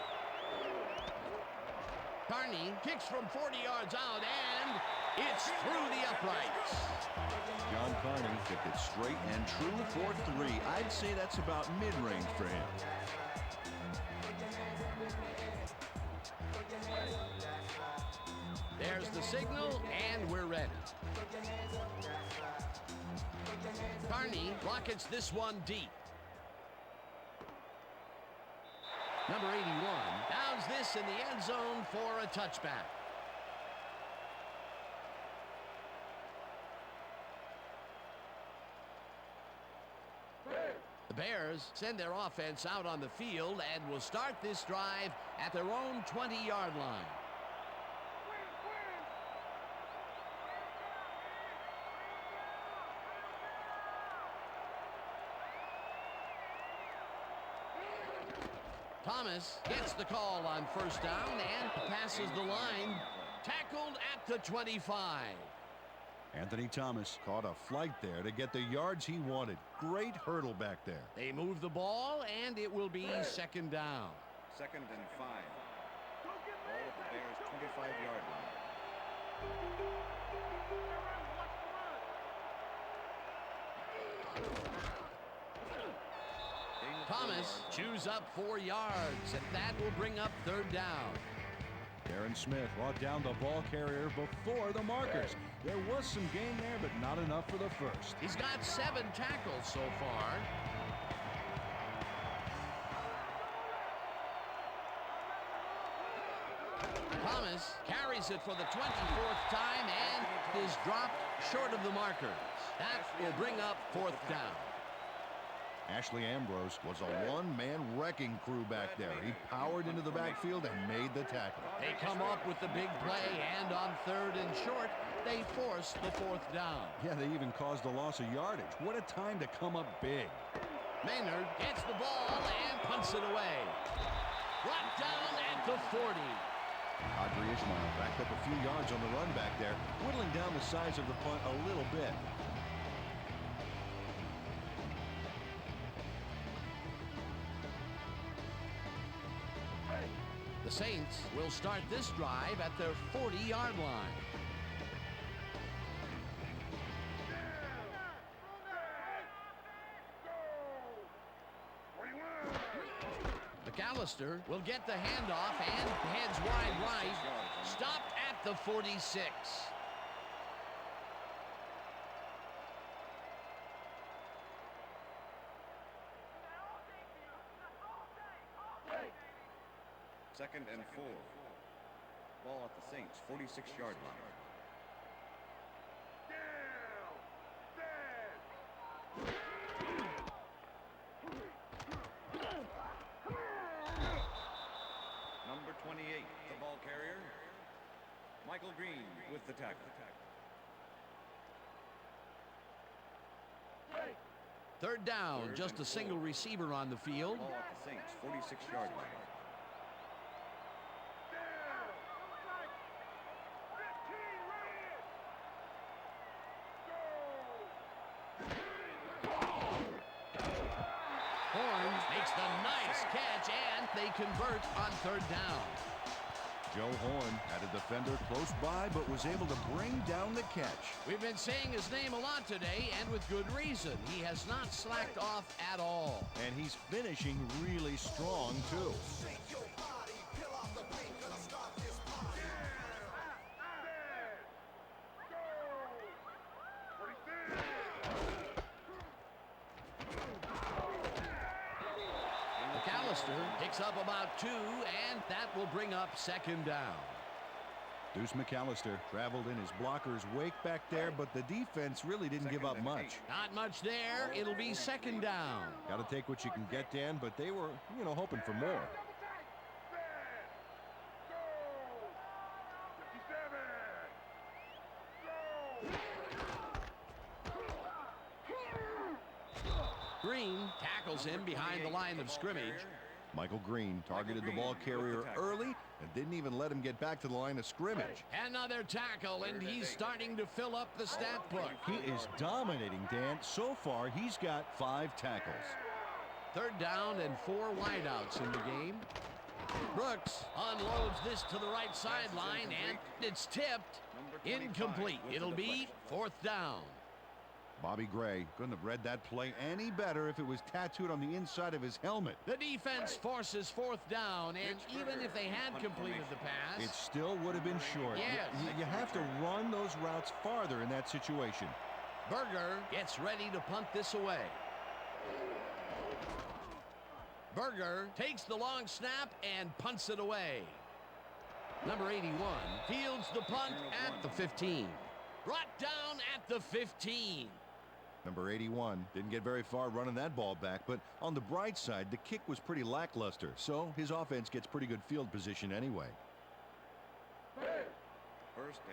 Carney kicks from 40 yards out, and it's through the uprights. John Carney kicked it straight and true for 3. I'd say that's about mid-range for him. There's the signal, and we're ready. Carney rockets this one deep. Number 81 downs this in the end zone for a touchback. The Bears send their offense out on the field and will start this drive at their own 20-yard line. Thomas gets the call on 1st down and passes the line. Tackled at the 25. Anthony Thomas caught a flight there to get the yards he wanted. Great hurdle back there. They move the ball, and it will be 2nd down. 2nd and 5. Ball at the Bears' 25-yard line. Thomas chews up 4 yards, and that will bring up 3rd down. Darren Smith brought down the ball carrier before the markers. There was some gain there, but not enough for the first. He's got 7 tackles so far. Thomas carries it for the 24th time and is dropped short of the markers. That will bring up 4th down. Ashley Ambrose was a one-man wrecking crew back there. He powered into the backfield and made the tackle. They come up with the big play, and on 3rd and short, they force the 4th down. Yeah, they even caused a loss of yardage. What a time to come up big. Maynard gets the ball and punts it away. Brought down at the 40. Audrey Ishmael backed up a few yards on the run back there, whittling down the size of the punt a little bit. The Saints will start this drive at their 40-yard line. McAllister will get the handoff and heads wide right. Stopped at the 46. Second and 4. Ball at the Saints' 46-yard line. Number 28, the ball carrier, Michael Green with the tackle. Third down, just a single receiver on the field. Ball at the Saints' 46-yard line. Horn makes the nice catch, and they convert on third down. Joe Horn had a defender close by, but was able to bring down the catch. We've been saying his name a lot today, and with good reason. He has not slacked off at all. And he's finishing really strong, too. McAllister picks up about 2, and that will bring up second down. Deuce McAllister traveled in his blocker's wake back there, but the defense really didn't give up much. Not much there. It'll be second down. Got to take what you can get, Dan, but they were, hoping for more. Green tackles him behind the line of scrimmage. Michael Green targeted the ball carrier early and didn't even let him get back to the line of scrimmage. Another tackle, and he's starting to fill up the stat book. He is dominating, Dan. So far, he's got 5 tackles. Third down and 4 wideouts in the game. Brooks unloads this to the right sideline, and it's tipped. Incomplete. It'll be fourth down. Bobby Gray couldn't have read that play any better if it was tattooed on the inside of his helmet. The defense forces fourth down, and even if they had completed the pass, it still would have been short. Yes. You have to run those routes farther in that situation. Berger gets ready to punt this away. Berger takes the long snap and punts it away. Number 81 fields the punt at the 15. Brought down at the 15. Number 81 didn't get very far running that ball back, but on the bright side, the kick was pretty lackluster, so his offense gets pretty good field position anyway.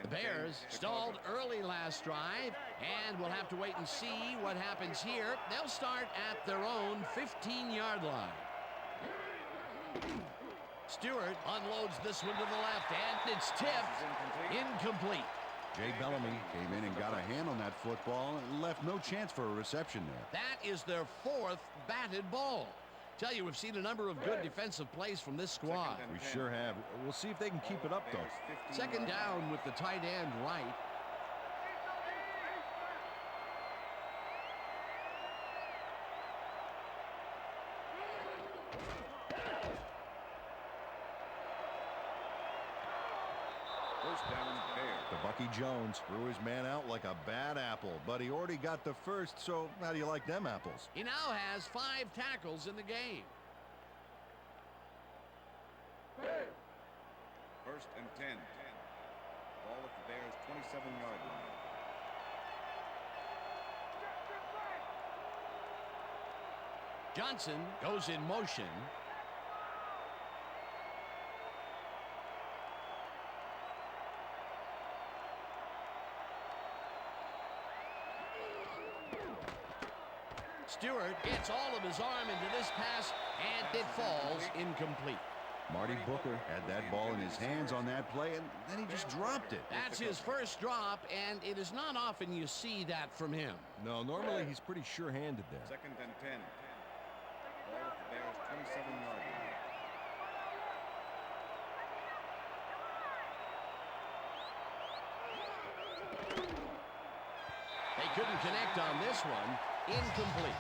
The Bears stalled early last drive, and we'll have to wait and see what happens here. They'll start at their own 15-yard line. Stewart unloads this one to the left, and it's tipped. Incomplete. Jay Bellamy came in and got a hand on that football and left no chance for a reception there. That is their 4th batted ball. Tell you, we've seen a number of good defensive plays from this squad. We sure have. We'll see if they can keep it up, though. Second down with the tight end right. Bucky Jones threw his man out like a bad apple, but he already got the first, so how do you like them apples? He now has 5 tackles in the game. First and 10. Ball at the Bears' 27-yard line. Johnson goes in motion. Stewart gets all of his arm into this pass, and it falls incomplete. Marty Booker had that ball in his hands on that play, and then he just dropped it. That's his first drop, and it is not often you see that from him. No, normally he's pretty sure-handed there. Second and 10. Ball at the Bears' 27-yard line. couldn't connect on this one. Incomplete.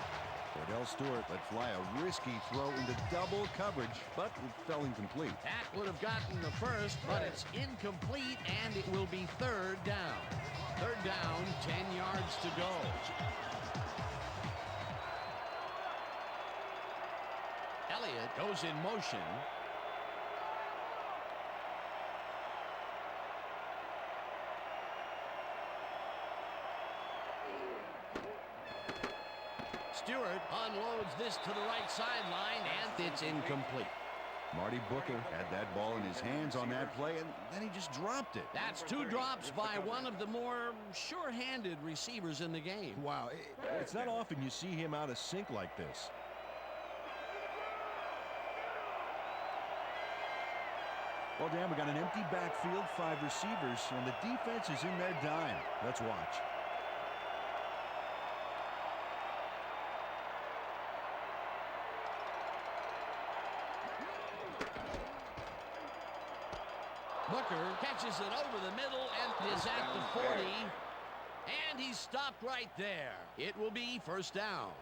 Cordell Stewart let fly a risky throw into double coverage, but it fell incomplete. That would have gotten the first, but it's incomplete, and it will be third down. Third down, 10 yards to go. Elliott goes in motion. Stewart unloads this to the right sideline, and it's incomplete. Marty Booker had that ball in his hands on that play, and then he just dropped it. That's 2 drops by one of the more sure-handed receivers in the game. Wow, it's not often you see him out of sync like this. Well, Dan, we got an empty backfield, 5 receivers, and the defense is in their dime. Let's watch. Booker catches it over the middle and is at the 40. And he's stopped right there. It will be first down.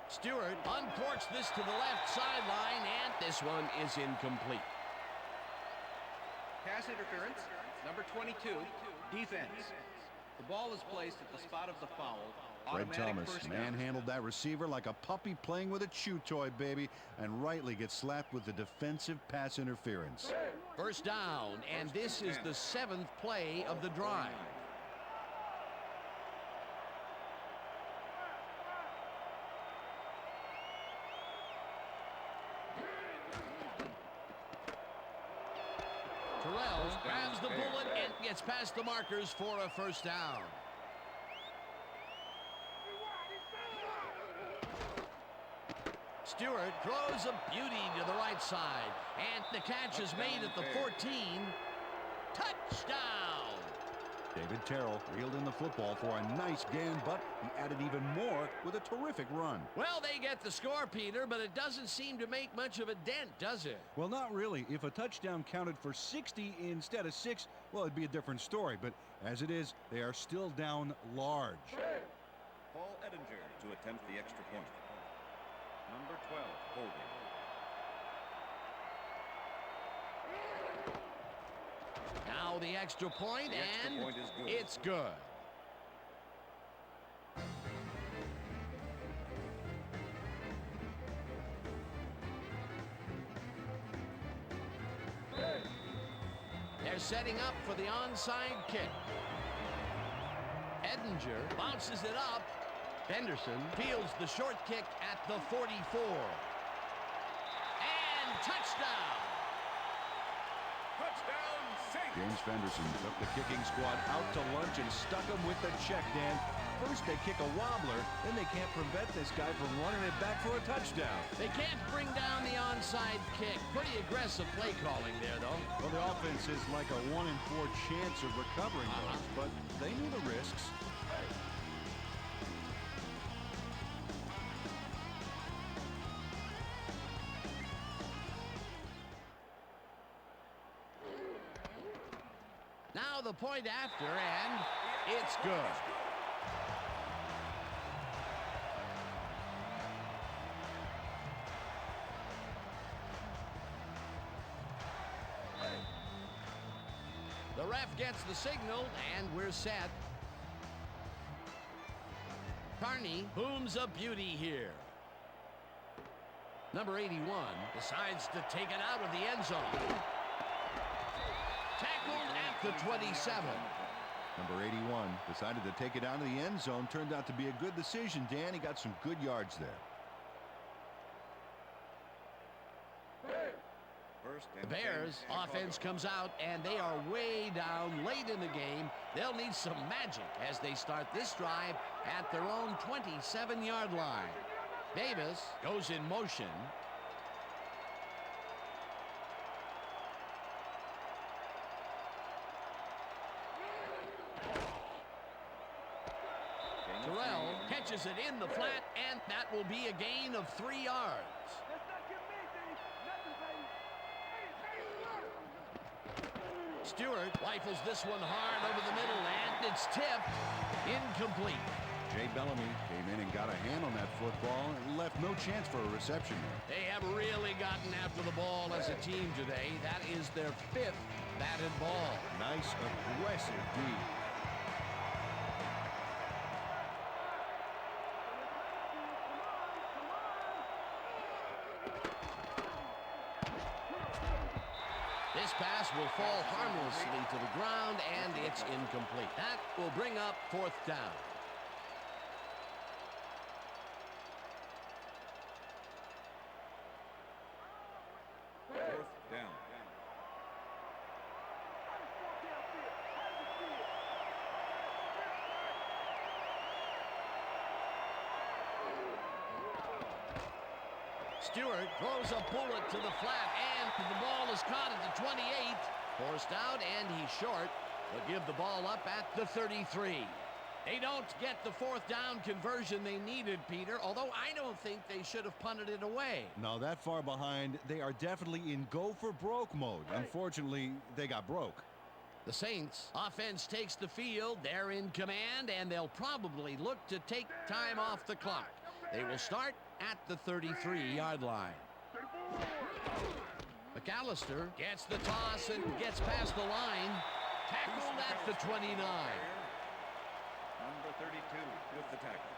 Stewart uncorks this to the left sideline, and this one is incomplete. Pass interference, number 22, defense. The ball is placed at the spot of the foul. Fred Automatic Thomas first down. manhandled that receiver like a puppy playing with a chew toy, baby, and rightly gets slapped with the defensive pass interference. First down, and this is the 7th play of the drive. Terrell grabs the bullet and gets past the markers for a first down. Stewart throws a beauty to the right side, and the catch is made at the 14. Touchdown! David Terrell reeled in the football for a nice gain, but he added even more with a terrific run. Well, they get the score, Peter, but it doesn't seem to make much of a dent, does it? Well, not really. If a touchdown counted for 60 instead of 6, well, it'd be a different story. But as it is, they are still down large. Paul Edinger to attempt the extra point. Number 12, holding. Now the extra point, The extra and point is good. it's good. They're setting up for the onside kick. Edinger bounces it up. Henderson fields the short kick at the 44. And touchdown! Touchdown, Saints! James Fenderson took the kicking squad out to lunch and stuck them with the check, Dan. First they kick a wobbler, then they can't prevent this guy from running it back for a touchdown. They can't bring down the onside kick. Pretty aggressive play calling there, though. Well, the offense is like a 1 in 4 chance of recovering those, but they knew the risks. Now the point after, and it's good. The ref gets the signal, and we're set. Carney booms a beauty here. Number 81 decides to take it out of the end zone. Tackled at the 27. Number 81 decided to take it out of the end zone. Turned out to be a good decision, Dan. He got some good yards there. The Bears offense comes out, and they are way down late in the game. They'll need some magic as they start this drive at their own 27-yard line. Davis goes in motion. Terrell catches it in the flat, and that will be a gain of 3 yards. Stewart rifles this one hard over the middle, and it's tipped. Incomplete. Jay Bellamy came in and got a hand on that football and left no chance for a reception there. They have really gotten after the ball as a team today. That is their 5th batted ball. Nice, aggressive D. This pass will fall harmlessly to the ground, and it's incomplete. That will bring up 4th down. Stewart throws a bullet to the flat, and the ball is caught at the 28. Forced out, and he's short. They'll give the ball up at the 33. They don't get the 4th down conversion they needed, Peter, although I don't think they should have punted it away. No, that far behind, they are definitely in go-for-broke mode. Unfortunately, they got broke. The Saints offense takes the field. They're in command, and they'll probably look to take time off the clock. They will start at the 33-yard line. McAllister gets the toss and gets past the line. Tackled at the 29. Number 32 with the tackle.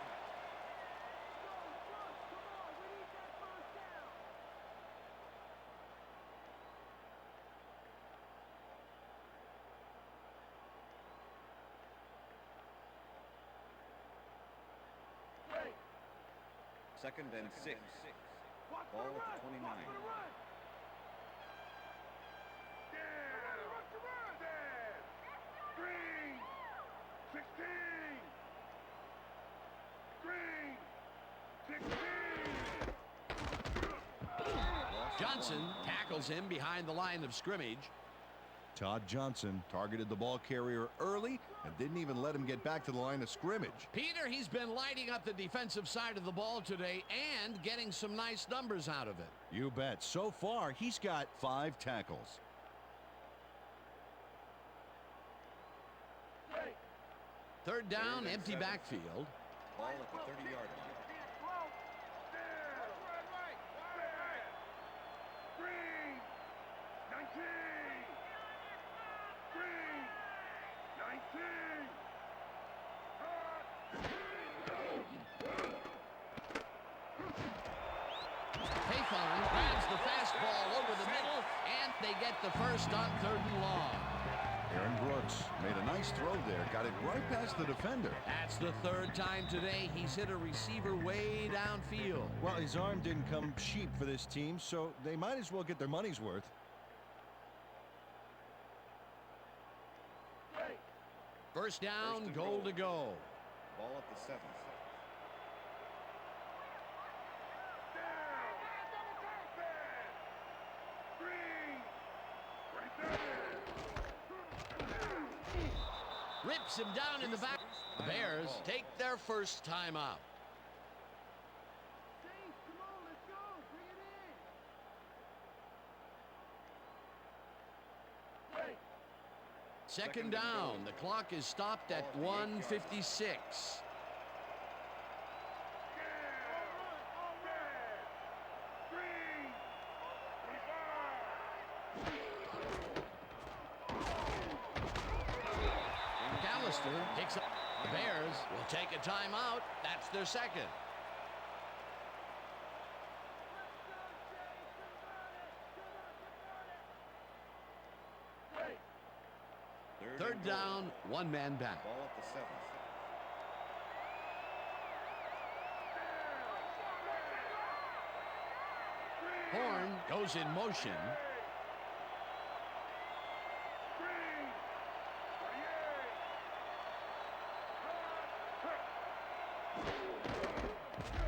Second and 6. Ball at the 29. Johnson tackles him behind the line of scrimmage. Todd Johnson targeted the ball carrier early and didn't even let him get back to the line of scrimmage. Peter, he's been lighting up the defensive side of the ball today and getting some nice numbers out of it. You bet. So far, he's got 5 tackles. Third down, empty backfield. Ball at the 30-yard line. Payphone grabs the fastball over the middle, and they get the first on 3rd and long. Aaron Brooks made a nice throw there, got it right past the defender. That's the 3rd time today he's hit a receiver way downfield. Well, his arm didn't come cheap for this team, so they might as well get their money's worth. First down, goal to go. Ball at the 7. Rips him down in the back. The Bears take their first time out. Second down. The clock is stopped at 1:56. McAllister picks up. The Bears will take a timeout. That's their second. Third down, 1 man back. Ball at the 7. Horn goes in motion.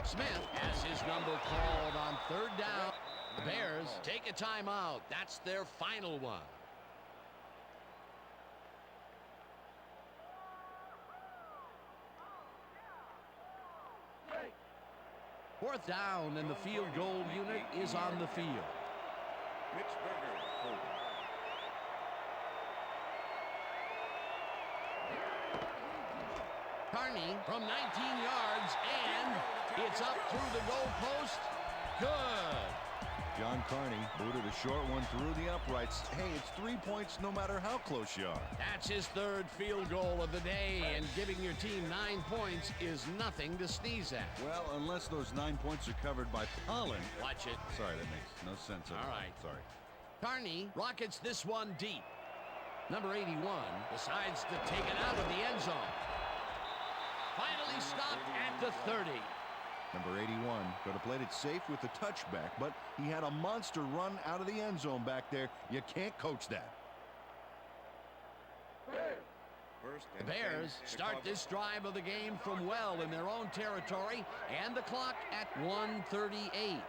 Smith has his number called on 3rd down. The Bears take a timeout. That's their final one. Fourth down, and the field goal unit is on the field. Mitch Berger holding. Carney from 19 yards, and it's up through the goalpost. Good. John Carney booted a short one through the uprights. Hey, it's 3 points no matter how close you are. That's his third field goal of the day, and giving your team 9 points is nothing to sneeze at. Well, unless those 9 points are covered by pollen. Watch it. Sorry, that makes no sense at all. All right. Sorry. Carney rockets this one deep. Number 81 decides to take it out of the end zone. Finally stopped at the 30. Number 81 could have played it safe with the touchback, but he had a monster run out of the end zone back there. You can't coach that. The Bears start this drive of the game from well in their own territory, and the clock at 1:38.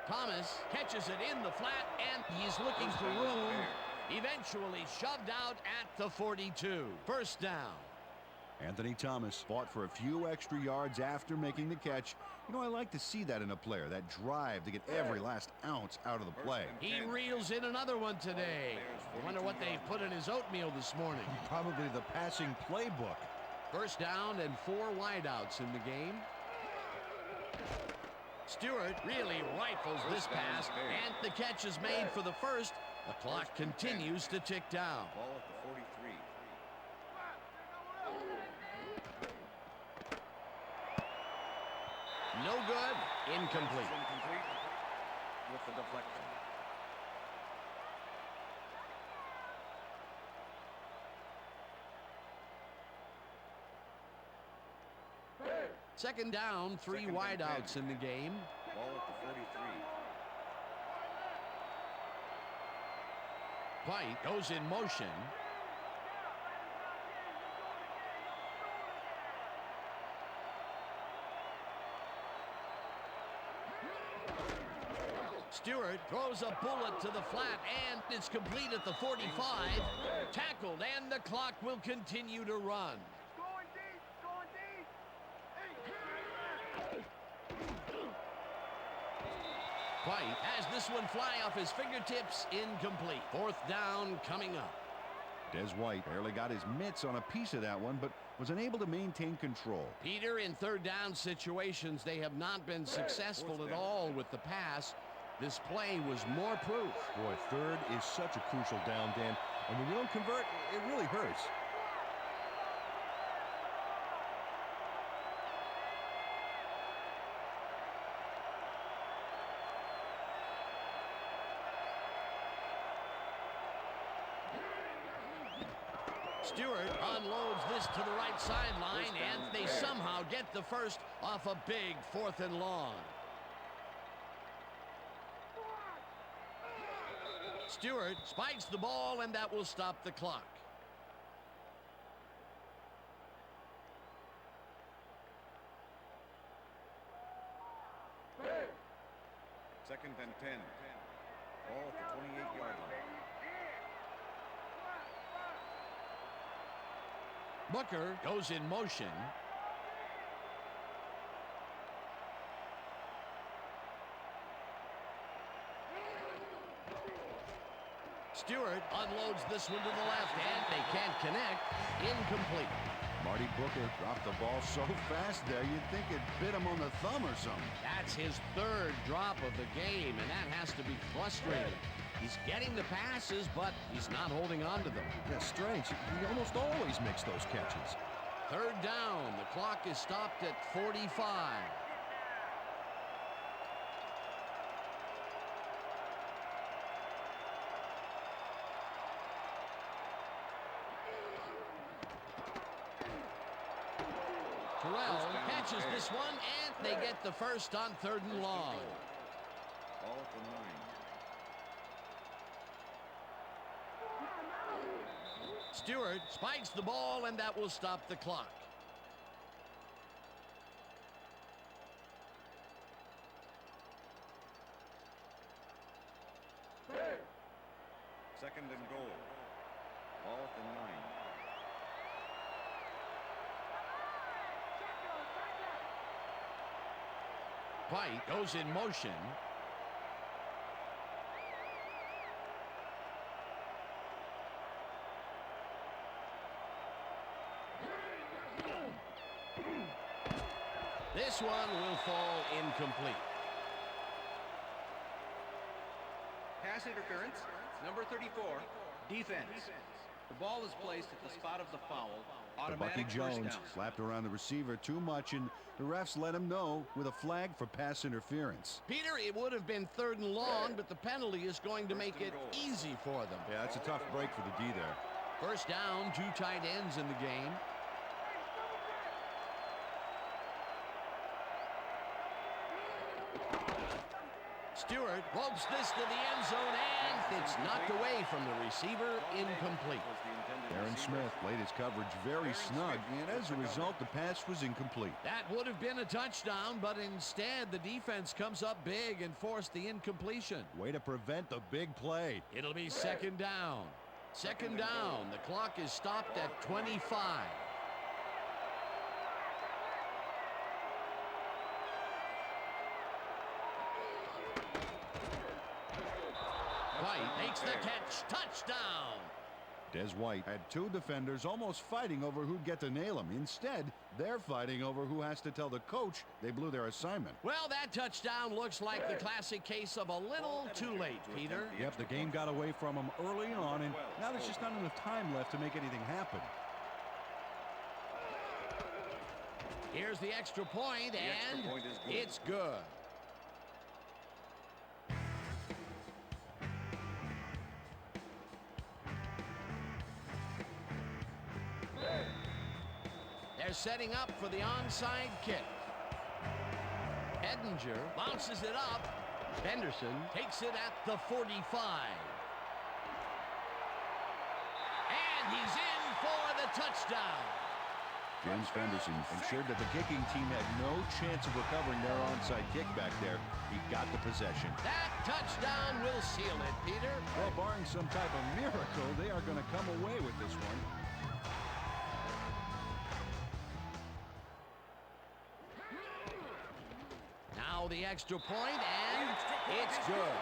Thomas catches it in the flat, and he's looking for room. Eventually shoved out at the 42. First down. Anthony Thomas fought for a few extra yards after making the catch. You know, I like to see that in a player, that drive to get every last ounce out of the play. He reels in another one today. I wonder what they put in his oatmeal this morning. Probably the passing playbook. First down and 4 wideouts in the game. Stewart really rifles this pass, and the catch is made for the first. The clock continues to tick down. Ball at the 43. No good. Incomplete. Incomplete with the deflection. Second down, 3 Second and wideouts 10. in the game. Ball at the 43. White goes in motion. Stewart throws a bullet to the flat, and it's complete at the 45. Tackled, and the clock will continue to run. White has this one fly off his fingertips, incomplete. Fourth down coming up. Des White barely got his mitts on a piece of that one, but was unable to maintain control. Peter, in third down situations, they have not been successful at all with the pass. This play was more proof. Boy, third is such a crucial down, Dan. And when you don't convert, it really hurts. Stewart unloads this to the right sideline, and they somehow get the first off a big 4th and long. Stewart spikes the ball, and that will stop the clock. Second and 10. Ball at the 28-yard line. Booker goes in motion. Stewart unloads this one to the left, and they can't connect. Incomplete. Marty Booker dropped the ball so fast there, you'd think it bit him on the thumb or something. That's his third drop of the game, and that has to be frustrating. He's getting the passes, but he's not holding on to them. Yeah, strange. He almost always makes those catches. Third down. The clock is stopped at 45. Terrell catches this one, and they get the first on 3rd and long. Ball at the 9. Stewart spikes the ball, and that will stop the clock. Second and goal. Ball at the 9. White goes in motion. This one will fall incomplete. Pass interference, number 34, defense. The ball is placed at the spot of the foul. But Bucky Automatic first Jones down. slapped around the receiver too much, and the refs let him know with a flag for pass interference. Peter, it would have been 3rd and long, but the penalty is going to make it easy for them. Yeah, that's a tough break for the D there. First down, 2 tight ends in the game. Stewart ropes this to the end zone, and it's knocked away from the receiver, incomplete. Aaron Smith laid his coverage very snug, and as a result, the pass was incomplete. That would have been a touchdown, but instead the defense comes up big and forced the incompletion. Way to prevent the big play. It'll be 2nd down. 2nd down. The clock is stopped at 25. White makes the catch. Touchdown. Des White had 2 defenders almost fighting over who'd get to nail him. Instead, they're fighting over who has to tell the coach they blew their assignment. Well, that touchdown looks like the classic case of a little too late, Peter. Yep, the game got away from him early on, and now there's just not enough time left to make anything happen. Here's the extra point, and it's good. They're setting up for the onside kick. Edinger bounces it up. Henderson takes it at the 45. And he's in for the touchdown. James Henderson ensured that the kicking team had no chance of recovering their onside kick back there. He got the possession. That touchdown will seal it, Peter. Well, barring some type of miracle, they are going to come away with this one. Now the extra point, and it's good.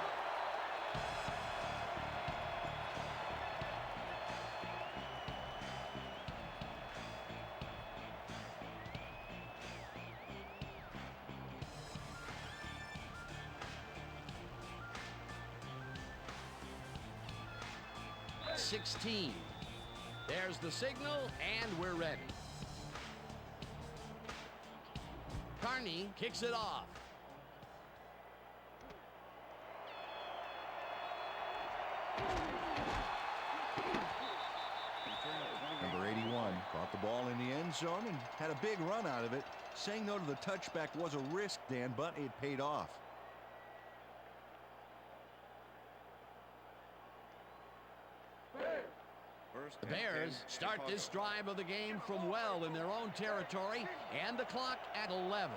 There's the signal, and we're ready. Carney kicks it off. Number 81 caught the ball in the end zone and had a big run out of it. Saying no to the touchback was a risk, Dan, but it paid off. The Bears start this drive of the game from well in their own territory, and the clock at 11.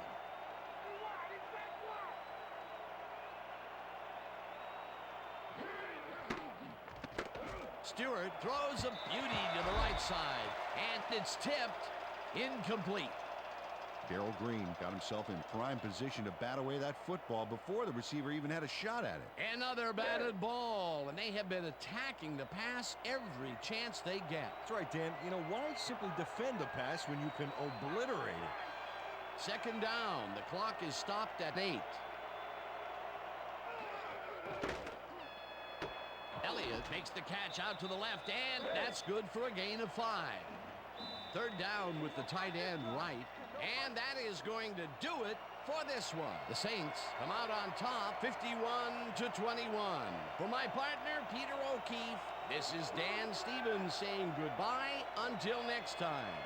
Stewart throws a beauty to the right side, and it's tipped incomplete. Darrell Green got himself in prime position to bat away that football before the receiver even had a shot at it. Another batted ball, and they have been attacking the pass every chance they get. That's right, Dan. You know, why simply defend the pass when you can obliterate it? 2nd down. The clock is stopped at 8. Elliott makes the catch out to the left, and that's good for a gain of 5. 3rd down with the tight end right. And that is going to do it for this one. The Saints come out on top, 51-21. For my partner, Peter O'Keefe, this is Dan Stevens saying goodbye until next time.